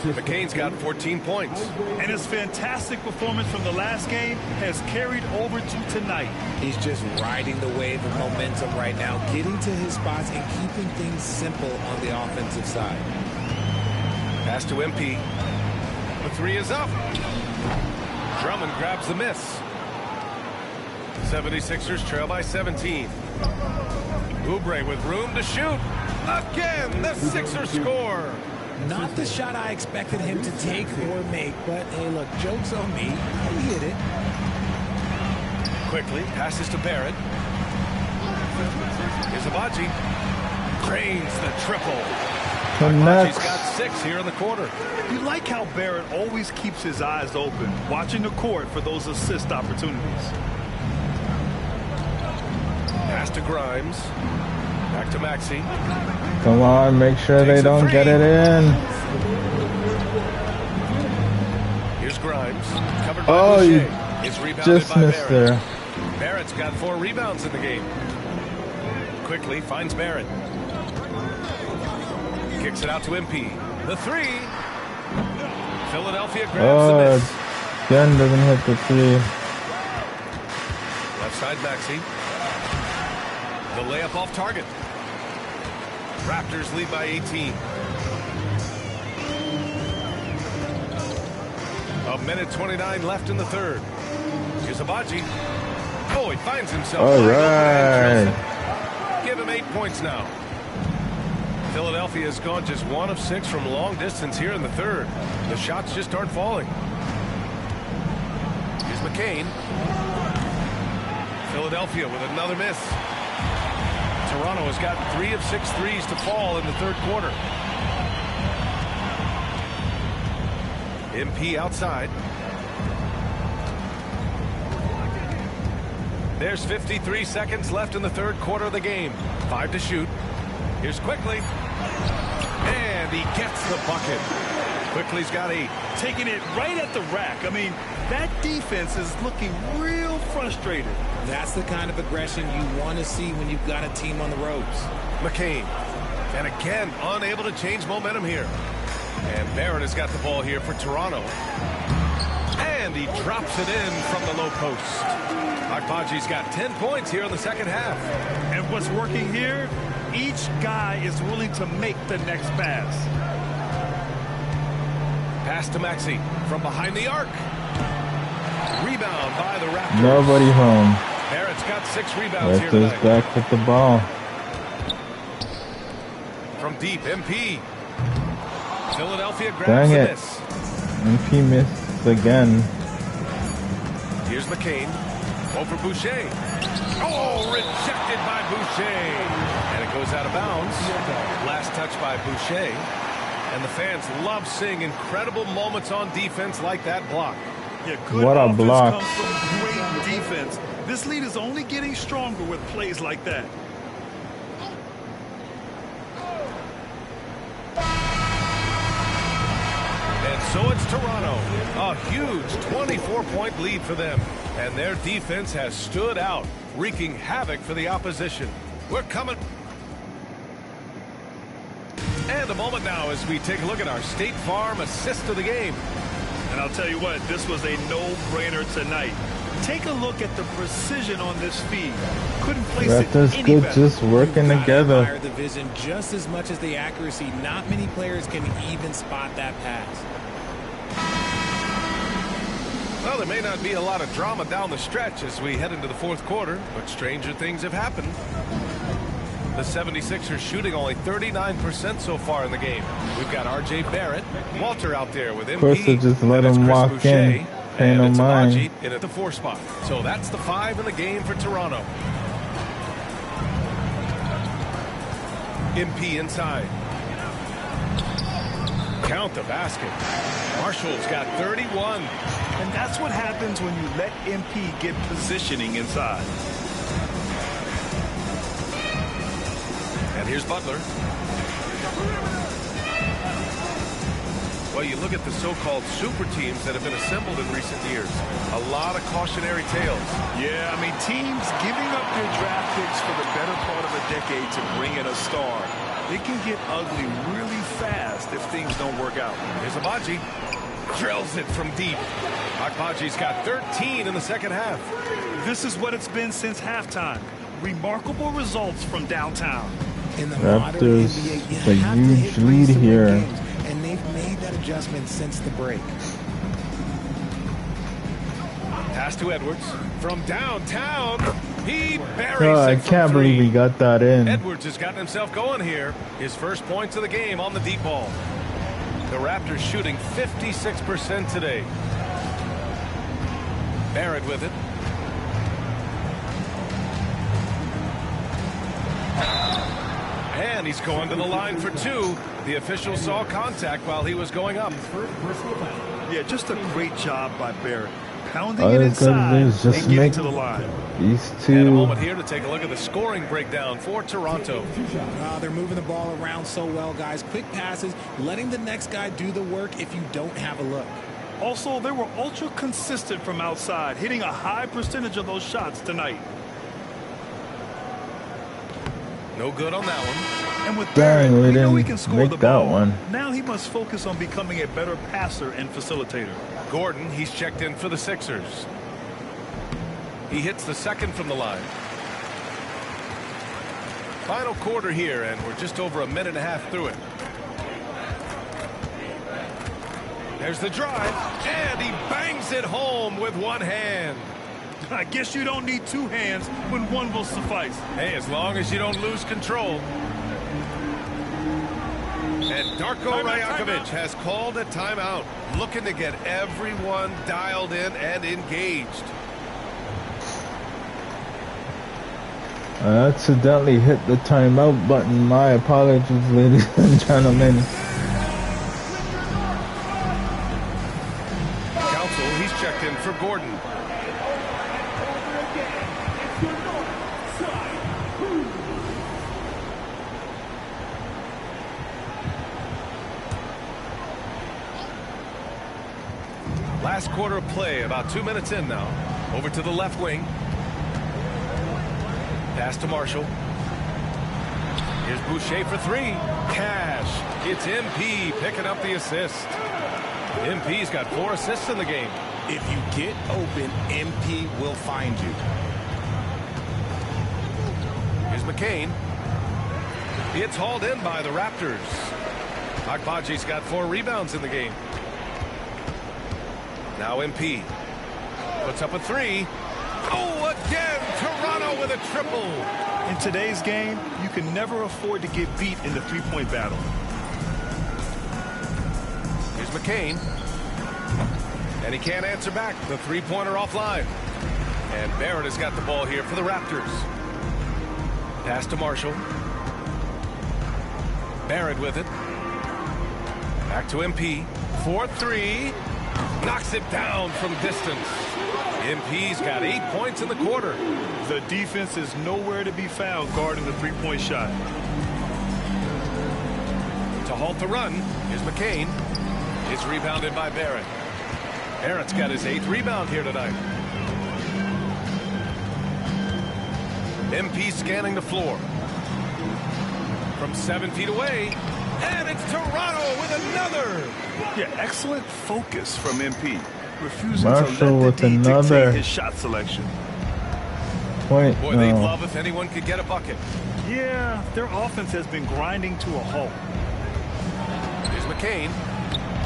McCain's got 14 points. And his fantastic performance from the last game has carried over to tonight. He's just riding the wave of momentum right now, getting to his spots and keeping things simple on the offensive side. Pass to MP. The 3 is up. Drummond grabs the miss. 76ers trail by 17. Oubre with room to shoot. Again, the Sixers score. Not the shot I expected him to take or make, but hey, look, joke's on me. He hit it. Quickly passes to Barrett. Here's Abaji. Cranes the triple. Abaji's got 6 here in the quarter. You like how Barrett always keeps his eyes open, watching the court for those assist opportunities. Pass to Grimes. Back to Maxey. Come on, make sure they don't get it in. Here's Grimes. Covered by Oh, you Boucher. It's rebounded just by missed Barrett. there. Barrett's got 4 rebounds in the game. Quickly finds Barrett. Kicks it out to MP. The 3. Philadelphia grabs the miss. Again doesn't hit the 3. Left side Maxey. The layup off target. Raptors lead by 18. A minute 29 left in the third. Here's Abaji. Oh, he finds himself. All right. Give him 8 points now. Philadelphia has gone just 1 of 6 from long distance here in the third. The shots just aren't falling. Here's McCain. Philadelphia with another miss. Toronto has got 3 of 6 threes to fall in the third quarter. MP outside. There's 53 seconds left in the third quarter of the game. 5 to shoot. Here's Quickly. And he gets the bucket. Quickly's got 8. Taking it right at the rack. I mean, that defense is looking real frustrated. That's the kind of aggression you want to see when you've got a team on the ropes. McCain. And again, unable to change momentum here. And Barrett has got the ball here for Toronto. And he drops it in from the low post. Agbaji's got 10 points here in the second half. And what's working here? Each guy is willing to make the next pass. Pass to Maxey from behind the arc. Rebound by the Raptors. Nobody home. Barrett's got 6 rebounds here Raptors tonight. back with the ball. From deep, MP. Philadelphia grabs Dang the it. miss. MP missed again. Here's McCain. Over Boucher. Oh, rejected by Boucher. And it goes out of bounds. Last touch by Boucher. And the fans love seeing incredible moments on defense like that block. Yeah, good What a offense block. comes from great defense. This lead is only getting stronger with plays like that. And so it's Toronto. A huge 24-point lead for them. And their defense has stood out, wreaking havoc for the opposition. We're coming. And a moment now as we take a look at our State Farm assist of the game. And I'll tell you what, this was a no-brainer tonight. Take a look at the precision on this feed. Couldn't place it Raptors any good better. just working together. Admire the vision just as much as the accuracy. Not many players can even spot that pass. Well, there may not be a lot of drama down the stretch as we head into the fourth quarter, but stranger things have happened. The 76ers shooting only 39% so far in the game. We've got R.J. Barrett, Walter out there with MP. Of course, they just let and him Chris walk Boucher, in. Pay and no it's mind. Abaji in at the 4 spot. So that's the 5 in the game for Toronto. MP inside. Count the basket. Marshall's got 31. And that's what happens when you let MP get positioning inside. And here's Butler. Well, you look at the so-called super teams that have been assembled in recent years. A lot of cautionary tales. Yeah, I mean, teams giving up their draft picks for the better part of a decade to bring in a star. It can get ugly really fast if things don't work out. Here's Abaji. Drills it from deep. Agbaji's got 13 in the second half. This is what it's been since halftime. Remarkable results from downtown. In the modern Raptors, NBA, you a have to huge hit threes lead to win here. games, and they've made that adjustment since the break. Pass to Edwards. From downtown, he buries Oh, I it from can't believe three. he got that in. Edwards has gotten himself going here. His first points of the game on the deep ball. The Raptors shooting 56% today. Barrett with it. And he's going to the line for 2. The official saw contact while he was going up. Yeah, just a great job by Barrett. Pounding All it they gotta inside do is just and getting make to the line. these And a two. moment here to take a look at the scoring breakdown for Toronto. They're moving the ball around so well, guys. Quick passes, letting the next guy do the work if you don't have a look. Also, they were ultra consistent from outside, hitting a high percentage of those shots tonight. No good on that one. And with Dang, Barrett, we we know he didn't can score make the that ball. one. Now he must focus on becoming a better passer and facilitator. Gordon, he's checked in for the Sixers. He hits the second from the line. Final quarter here, and we're just over a minute and a half through it. There's the drive, and he bangs it home with one hand. I guess you don't need two hands when one will suffice. Hey, as long as you don't lose control. And Darko Rajakovic has called a timeout, looking to get everyone dialed in and engaged. I accidentally hit the timeout button. My apologies, ladies and gentlemen. Council, he's checked in for Gordon. Last quarter of play, about 2 minutes in now. Over to the left wing. Pass to Marshall. Here's Boucher for three. Cash. It's MP picking up the assist. MP's got 4 assists in the game. If you get open, MP will find you. Here's McCain. It's hauled in by the Raptors. Agbaji's got 4 rebounds in the game. Now MP puts up a 3. Oh, again, Toronto with a triple. In today's game, you can never afford to get beat in the three-point battle. Here's McCain. And he can't answer back. The three-pointer offline. And Barrett has got the ball here for the Raptors. Pass to Marshall. Barrett with it. Back to MP. 4-3. Knocks it down from distance. MP's got 8 points in the quarter. The defense is nowhere to be found guarding the three-point shot. To halt the run is McCain. It's rebounded by Barrett. Barrett's got his 8th rebound here tonight. MP scanning the floor. From 7 feet away. And it's Toronto with another. Yeah, excellent focus from MP. Refusing Marshall to let with the D another dictate his shot selection. Point. Boy, they'd love if anyone could get a bucket. Yeah, their offense has been grinding to a halt. Here's McCain.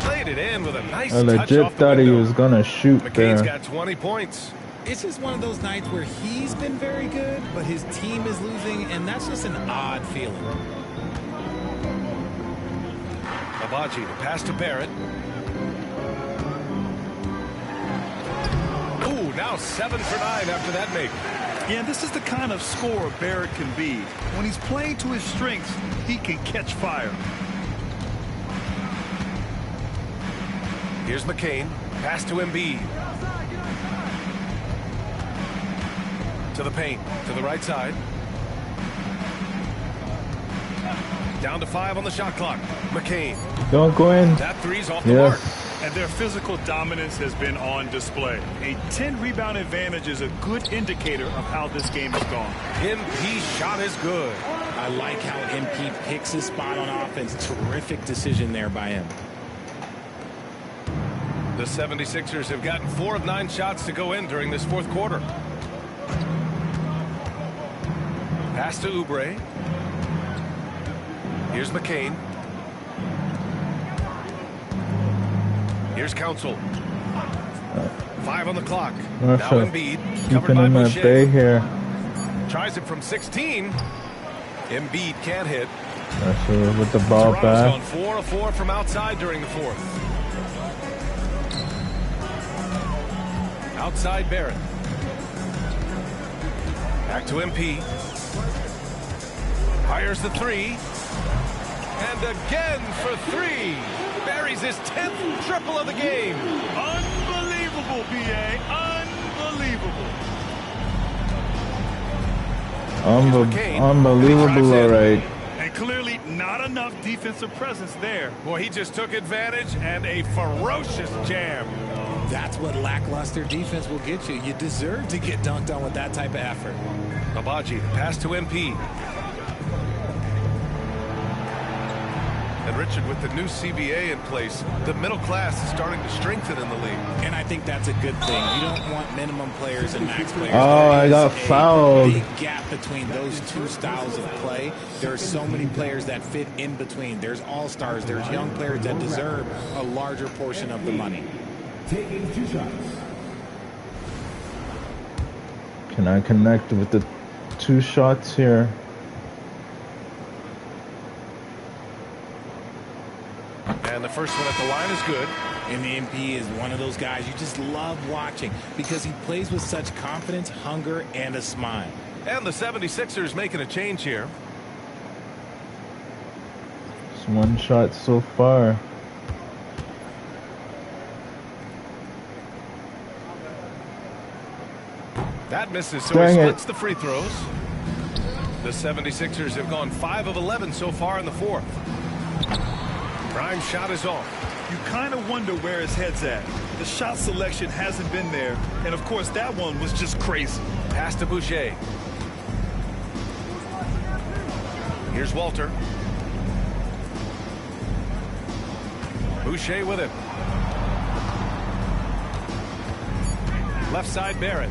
Played it in with a nice I touch legit off the thought he window. was gonna shoot McCain's there. got 20 points. It's just one of those nights where he's been very good, but his team is losing, and that's just an odd feeling. Agbaji, the pass to Barrett. Ooh, now 7 for 9 after that make. Yeah, this is the kind of scorer Barrett can be. When he's playing to his strengths, he can catch fire. Here's McCain. Pass to Embiid. To the paint. To the right side. Down to 5 on the shot clock. McCain. Don't go in. That 3's off the mark. And their physical dominance has been on display. A 10-rebound advantage is a good indicator of how this game has gone. MP's shot is good. I like how MP picks his spot on offense. Terrific decision there by him. The 76ers have gotten 4 of 9 shots to go in during this 4th quarter. Pass to Oubre. Here's McCain. Here's Council. 5 on the clock. Marshall, now Embiid. Covered keeping by him at Boucher. bay here. Tries it from 16. Embiid can't hit. Marshall with the ball Toronto's back. gone 4 of 4 from outside during the 4th. Outside Barrett. Back to MP. Fires the 3. And again for 3. Buries his 10th triple of the game. Unbelievable, B.A. Unbelievable. Unbelievable, all right. And clearly not enough defensive presence there. Boy, he just took advantage and a ferocious jam. That's what lackluster defense will get you. You deserve to get dunked on with that type of effort. Abaji, pass to MP. And Richard, with the new CBA in place, the middle class is starting to strengthen in the league. And I think that's a good thing. You don't want minimum players and max players. Oh, I got fouled. Big gap between those two styles of play. There are so many players that fit in between. There's all-stars. There's young players that deserve a larger portion of the money. Taking 2 shots. Can I connect with the 2 shots here? And the first one at the line is good. And the MP is one of those guys you just love watching because he plays with such confidence, hunger, and a smile. And the 76ers making a change here. Just 1 shot so far. That misses, so Dang he it. splits the free throws. The 76ers have gone 5 of 11 so far in the 4th. Prime shot is off. You kind of wonder where his head's at. The shot selection hasn't been there. And, of course, that one was just crazy. Pass to Boucher. Here's Walter. Boucher with it. Left side, Barrett.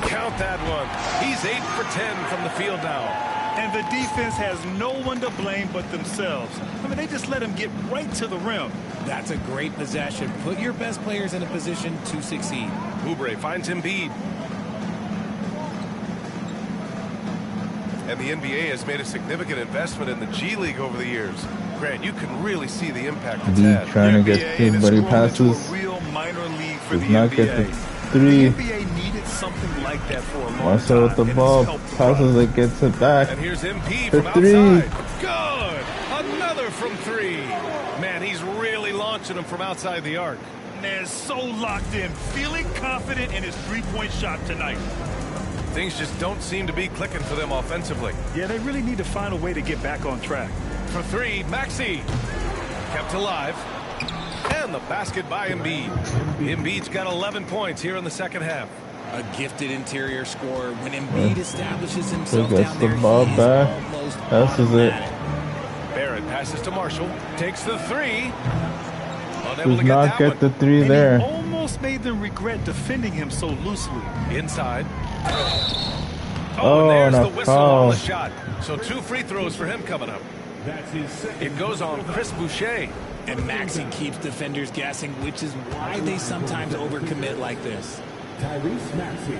Count that one. He's 8 for 10 from the field now. And the defense has no one to blame but themselves. I mean, they just let him get right to the rim. That's a great possession. Put your best players in a position to succeed. Oubre finds Embiid. And the NBA has made a significant investment in the G League over the years. Grant, you can really see the impact it's had. Trying to get through, but he passes. Real minor league for Does the not NBA. get the 3. The NBA needed something like that for a long Also with time, the and ball, it's helped passes it, gets it back. And here's MP The from 3. outside. Good! Another from 3. Man, he's really launching them from outside the arc. Man, so locked in, feeling confident in his three-point shot tonight. Things just don't seem to be clicking for them offensively. Yeah, they really need to find a way to get back on track. For 3, Maxey. Kept alive. And the basket by Embiid. Embiid's got 11 points here in the second half. A gifted interior scorer. When Embiid establishes himself He gets down the there, ball he is back. almost Passes it. automatic. Barrett passes to Marshall. Takes the 3. Unable Does to get not that get one. the 3 And there. he almost made them regret defending him so loosely. Inside. Oh, and there's and the a whistle foul. on the shot. So 2 free throws for him coming up. That's his second. It goes on Chris Boucher. And Maxey keeps defenders guessing, which is why they sometimes overcommit like this. Tyrese Maxey.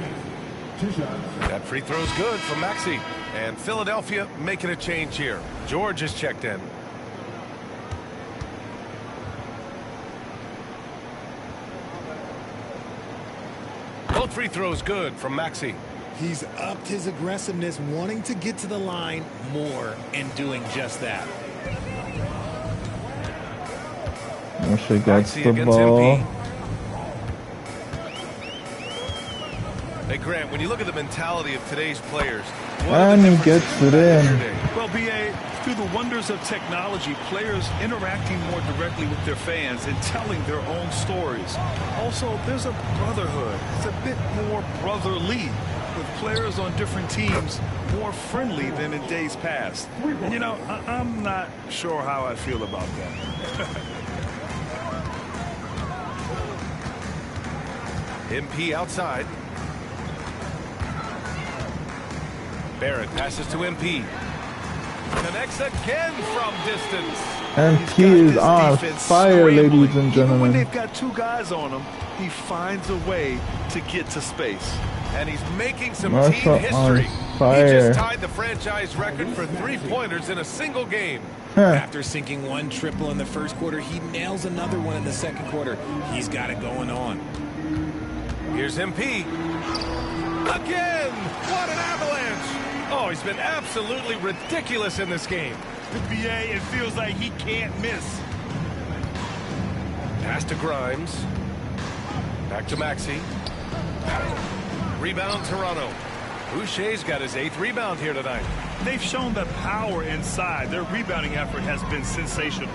2 shots. That free throw's good from Maxey. And Philadelphia making a change here. George is checked in. Both free throws good from Maxey. He's upped his aggressiveness, wanting to get to the line more and doing just that. Marshall gets Maxey the against ball. MP. Hey, Grant, when you look at the mentality of today's players, what are And the he differences gets from it back in. yesterday? Well, B.A., through the wonders of technology, players interacting more directly with their fans and telling their own stories. Also, there's a brotherhood. It's a bit more brotherly, with players on different teams more friendly than in days past. And, you know, I'm not sure how I feel about that. MP outside. Barrett passes to MP. Connects again from distance. MP is on Defense fire, ladies scrambling. and Even when gentlemen. they've got 2 guys on him, he finds a way to get to space. And he's making some Marshall team on history. He fire. just tied the franchise record for 3-pointers in a single game. After sinking 1 triple in the first quarter, he nails another one in the second quarter. He's got it going on. Here's MP. Again! What an avalanche! Oh, he's been absolutely ridiculous in this game. The BA, it feels like he can't miss. Pass to Grimes. Back to Maxey. Rebound Toronto. Boucher's got his 8th rebound here tonight. They've shown the power inside. Their rebounding effort has been sensational.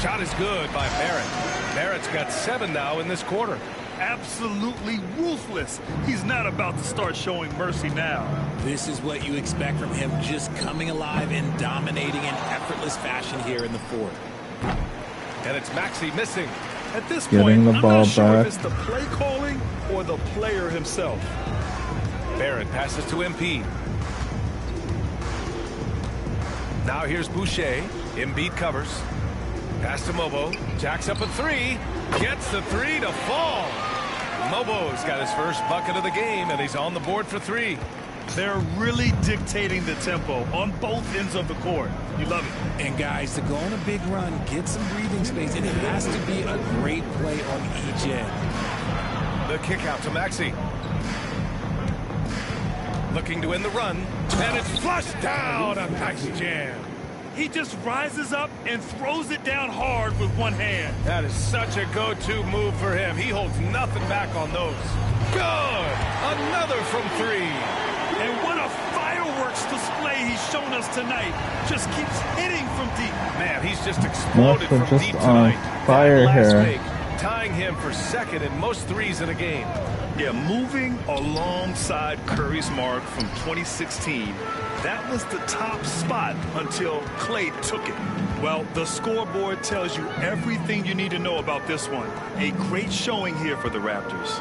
Shot is good by Barrett. Barrett's got 7 now in this quarter. Absolutely ruthless. He's not about to start showing mercy now. This is what you expect from him, just coming alive and dominating in effortless fashion here in the fourth. And it's Maxey missing. At this Getting point, the I'm ball not sure back. if it's the play calling or the player himself. Barrett passes to MP. Now here's Boucher. Embiid covers. Pass to Mobo. Jacks up a 3. Gets the 3 to fall. Mobo's got his first bucket of the game, and he's on the board for 3. They're really dictating the tempo on both ends of the court. You love it. And guys, to go on a big run, get some breathing space, and it has to be a great play on each end. The kick out to Maxey. Looking to win the run, and it's flushed down. A nice jam. He just rises up and throws it down hard with one hand. That is such a go-to move for him. He holds nothing back on those. Good! Another from 3. And what a fireworks display he's shown us tonight. Just keeps hitting from deep. Man, he's just exploded Marshall from just deep on tonight. fire That last here. make, tying him for second in most threes in a game. Yeah, moving alongside Curry's mark from 2016. That was the top spot until Clay took it. Well, the scoreboard tells you everything you need to know about this one. A great showing here for the Raptors.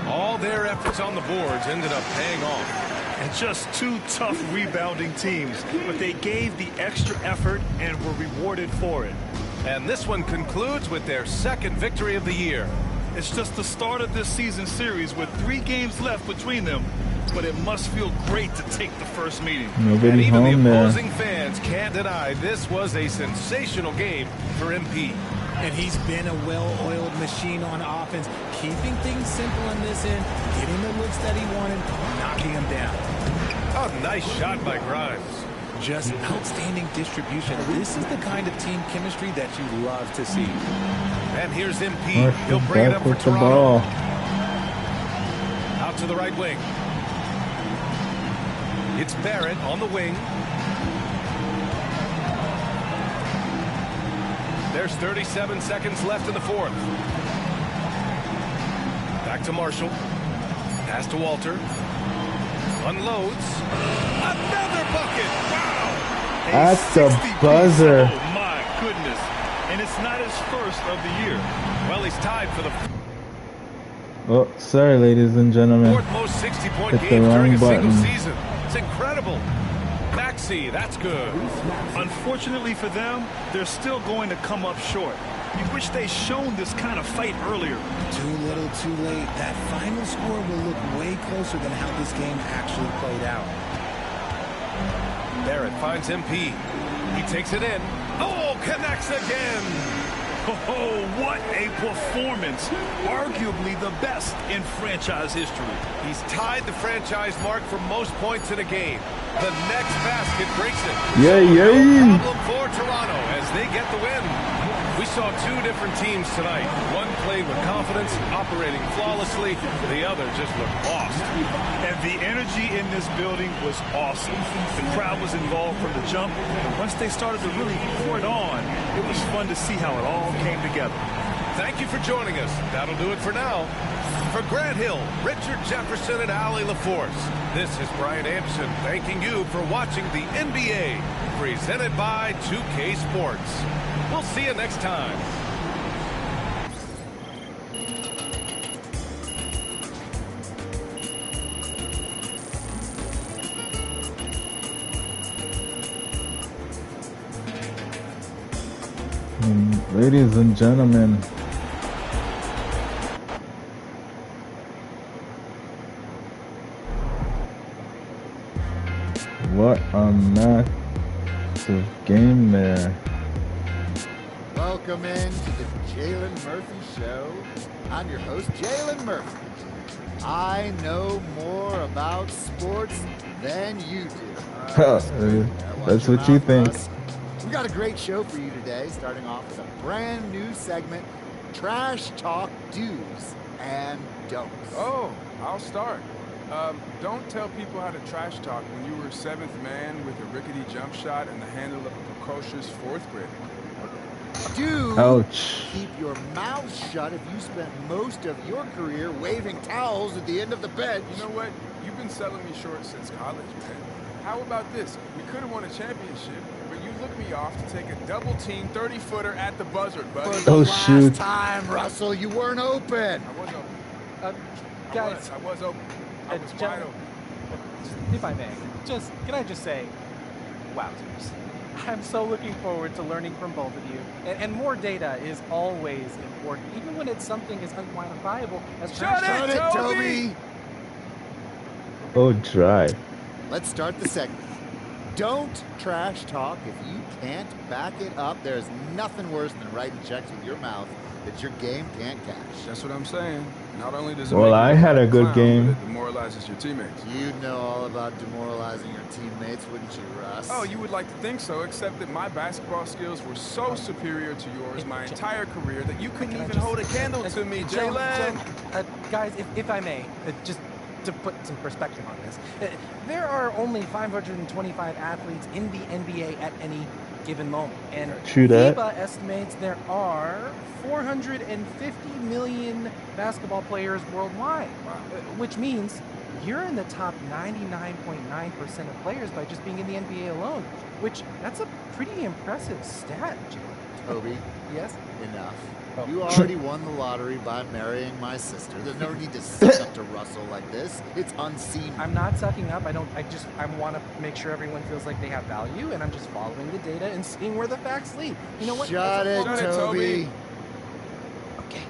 All their efforts on the boards ended up paying off. And just 2 tough rebounding teams, but they gave the extra effort and were rewarded for it. And this one concludes with their second victory of the year. It's just the start of this season series with 3 games left between them, but it must feel great to take the first meeting. And Nobody even the home there. opposing fans can't deny this was a sensational game for MP. And he's been a well-oiled machine on offense, keeping things simple on this end, getting the looks that he wanted, knocking them down. A nice shot by Grimes. Just outstanding distribution. This is the kind of team chemistry that you love to see. And here's MP. Marshall He'll bring it back up for with the Toronto. ball. Out to the right wing. It's Barrett on the wing. There's 37 seconds left in the fourth. Back to Marshall. Pass to Walter. Unloads. Another bucket. Wow. At the 60-piece. buzzer. Oh, my goodness. And it's not his first of the year. Well, he's tied for the Oh, sorry, ladies and gentlemen. fourth most 60-point Hit the games during a wrong single button. season. It's incredible. Maxey, that's good. Unfortunately for them, they're still going to come up short. You wish they'd shown this kind of fight earlier. Too little, too late. That final score will look way closer than how this game actually played out. Barrett finds MP. He takes it in. Oh, connects again. Oh, what a performance. Arguably the best in franchise history. He's tied the franchise mark for most points in a game. The next basket breaks it. Yay, No yay. problem for Toronto as they get the win. We saw 2 different teams tonight. One played with confidence, operating flawlessly. The other just looked lost. And the energy in this building was awesome. The crowd was involved from the jump. And once they started to really pour it on, it was fun to see how it all came together. Thank you for joining us. That'll do it for now. For Grant Hill, Richard Jefferson, and Allie LaForce, this is Brian Anderson thanking you for watching the NBA, presented by 2K Sports. We'll see you next time. Ladies and gentlemen, what a massive game there. Welcome in to the Jalen Murphy Show. I'm your host, Jalen Murphy. I know more about sports than you do. That's what you think. We got a great show for you today, starting off with a brand new segment, Trash Talk Do's and Don'ts. Oh, I'll start. Don't tell people how to trash talk when you were 7th man with a rickety jump shot and the handle of a precocious 4th grader. Dude, Ouch. keep your mouth shut if you spent most of your career waving towels at the end of the bench. You know what? You've been selling me short since college, man. How about this? We could have won a championship, but you looked me off to take a double-team 30-footer at the buzzer, buddy. For the Oh, last shoot. time, Russell, you weren't open. I was open. Guys, I was open. I was wide open. if I may, can I just say, wowzers. I'm so looking forward to learning from both of you. And more data is always important, even when it's something as unquantifiable as Shut it, Toby! Oh, dry. Let's start the segment. Don't trash talk if you can't back it up. There's nothing worse than writing checks with your mouth that your game can't cash. That's what I'm saying. Not only does it Well, make you I look had like a good clown, game. but it demoralizes your teammates. You'd know all about demoralizing your teammates, wouldn't you, Russ? Oh, you would like to think so, except that my basketball skills were so superior to yours my entire career that you couldn't even hold a candle to me, Jalen. Guys, if I may, just to put some perspective on this, there are only 525 athletes in the NBA at any given moment, and True that. FIBA estimates there are 450 million basketball players worldwide, which means you're in the top 99.9% of players by just being in the NBA alone, which that's a pretty impressive stat, Jalen. Toby, Yes? enough. Oh. You already won the lottery by marrying my sister. There's no need to suck up to Russell like this. It's unseen. I'm not sucking up. I want to make sure everyone feels like they have value, and I'm just following the data and seeing where the facts lead. You know what? Shut it, Toby. Okay.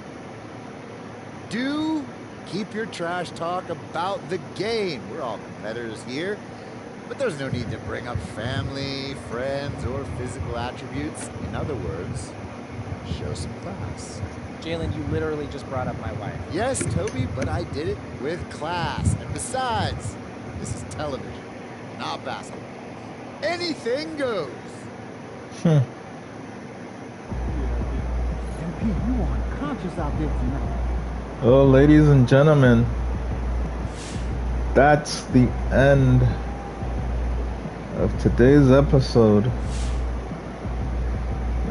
Do keep your trash talk about the game. We're all competitors here, but there's no need to bring up family, friends, or physical attributes. In other words, show some class. Jalen, you literally just brought up my wife. Yes, Toby, but I did it with class. And besides, this is television, not basketball. Anything goes. MP, you are unconscious out there tonight. Oh, ladies and gentlemen, that's the end of today's episode.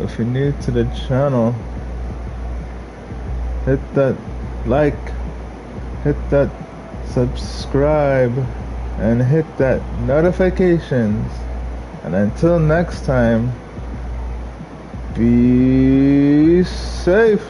If you're new to the channel, hit that like, hit that subscribe, and hit that notifications. And until next time, be safe.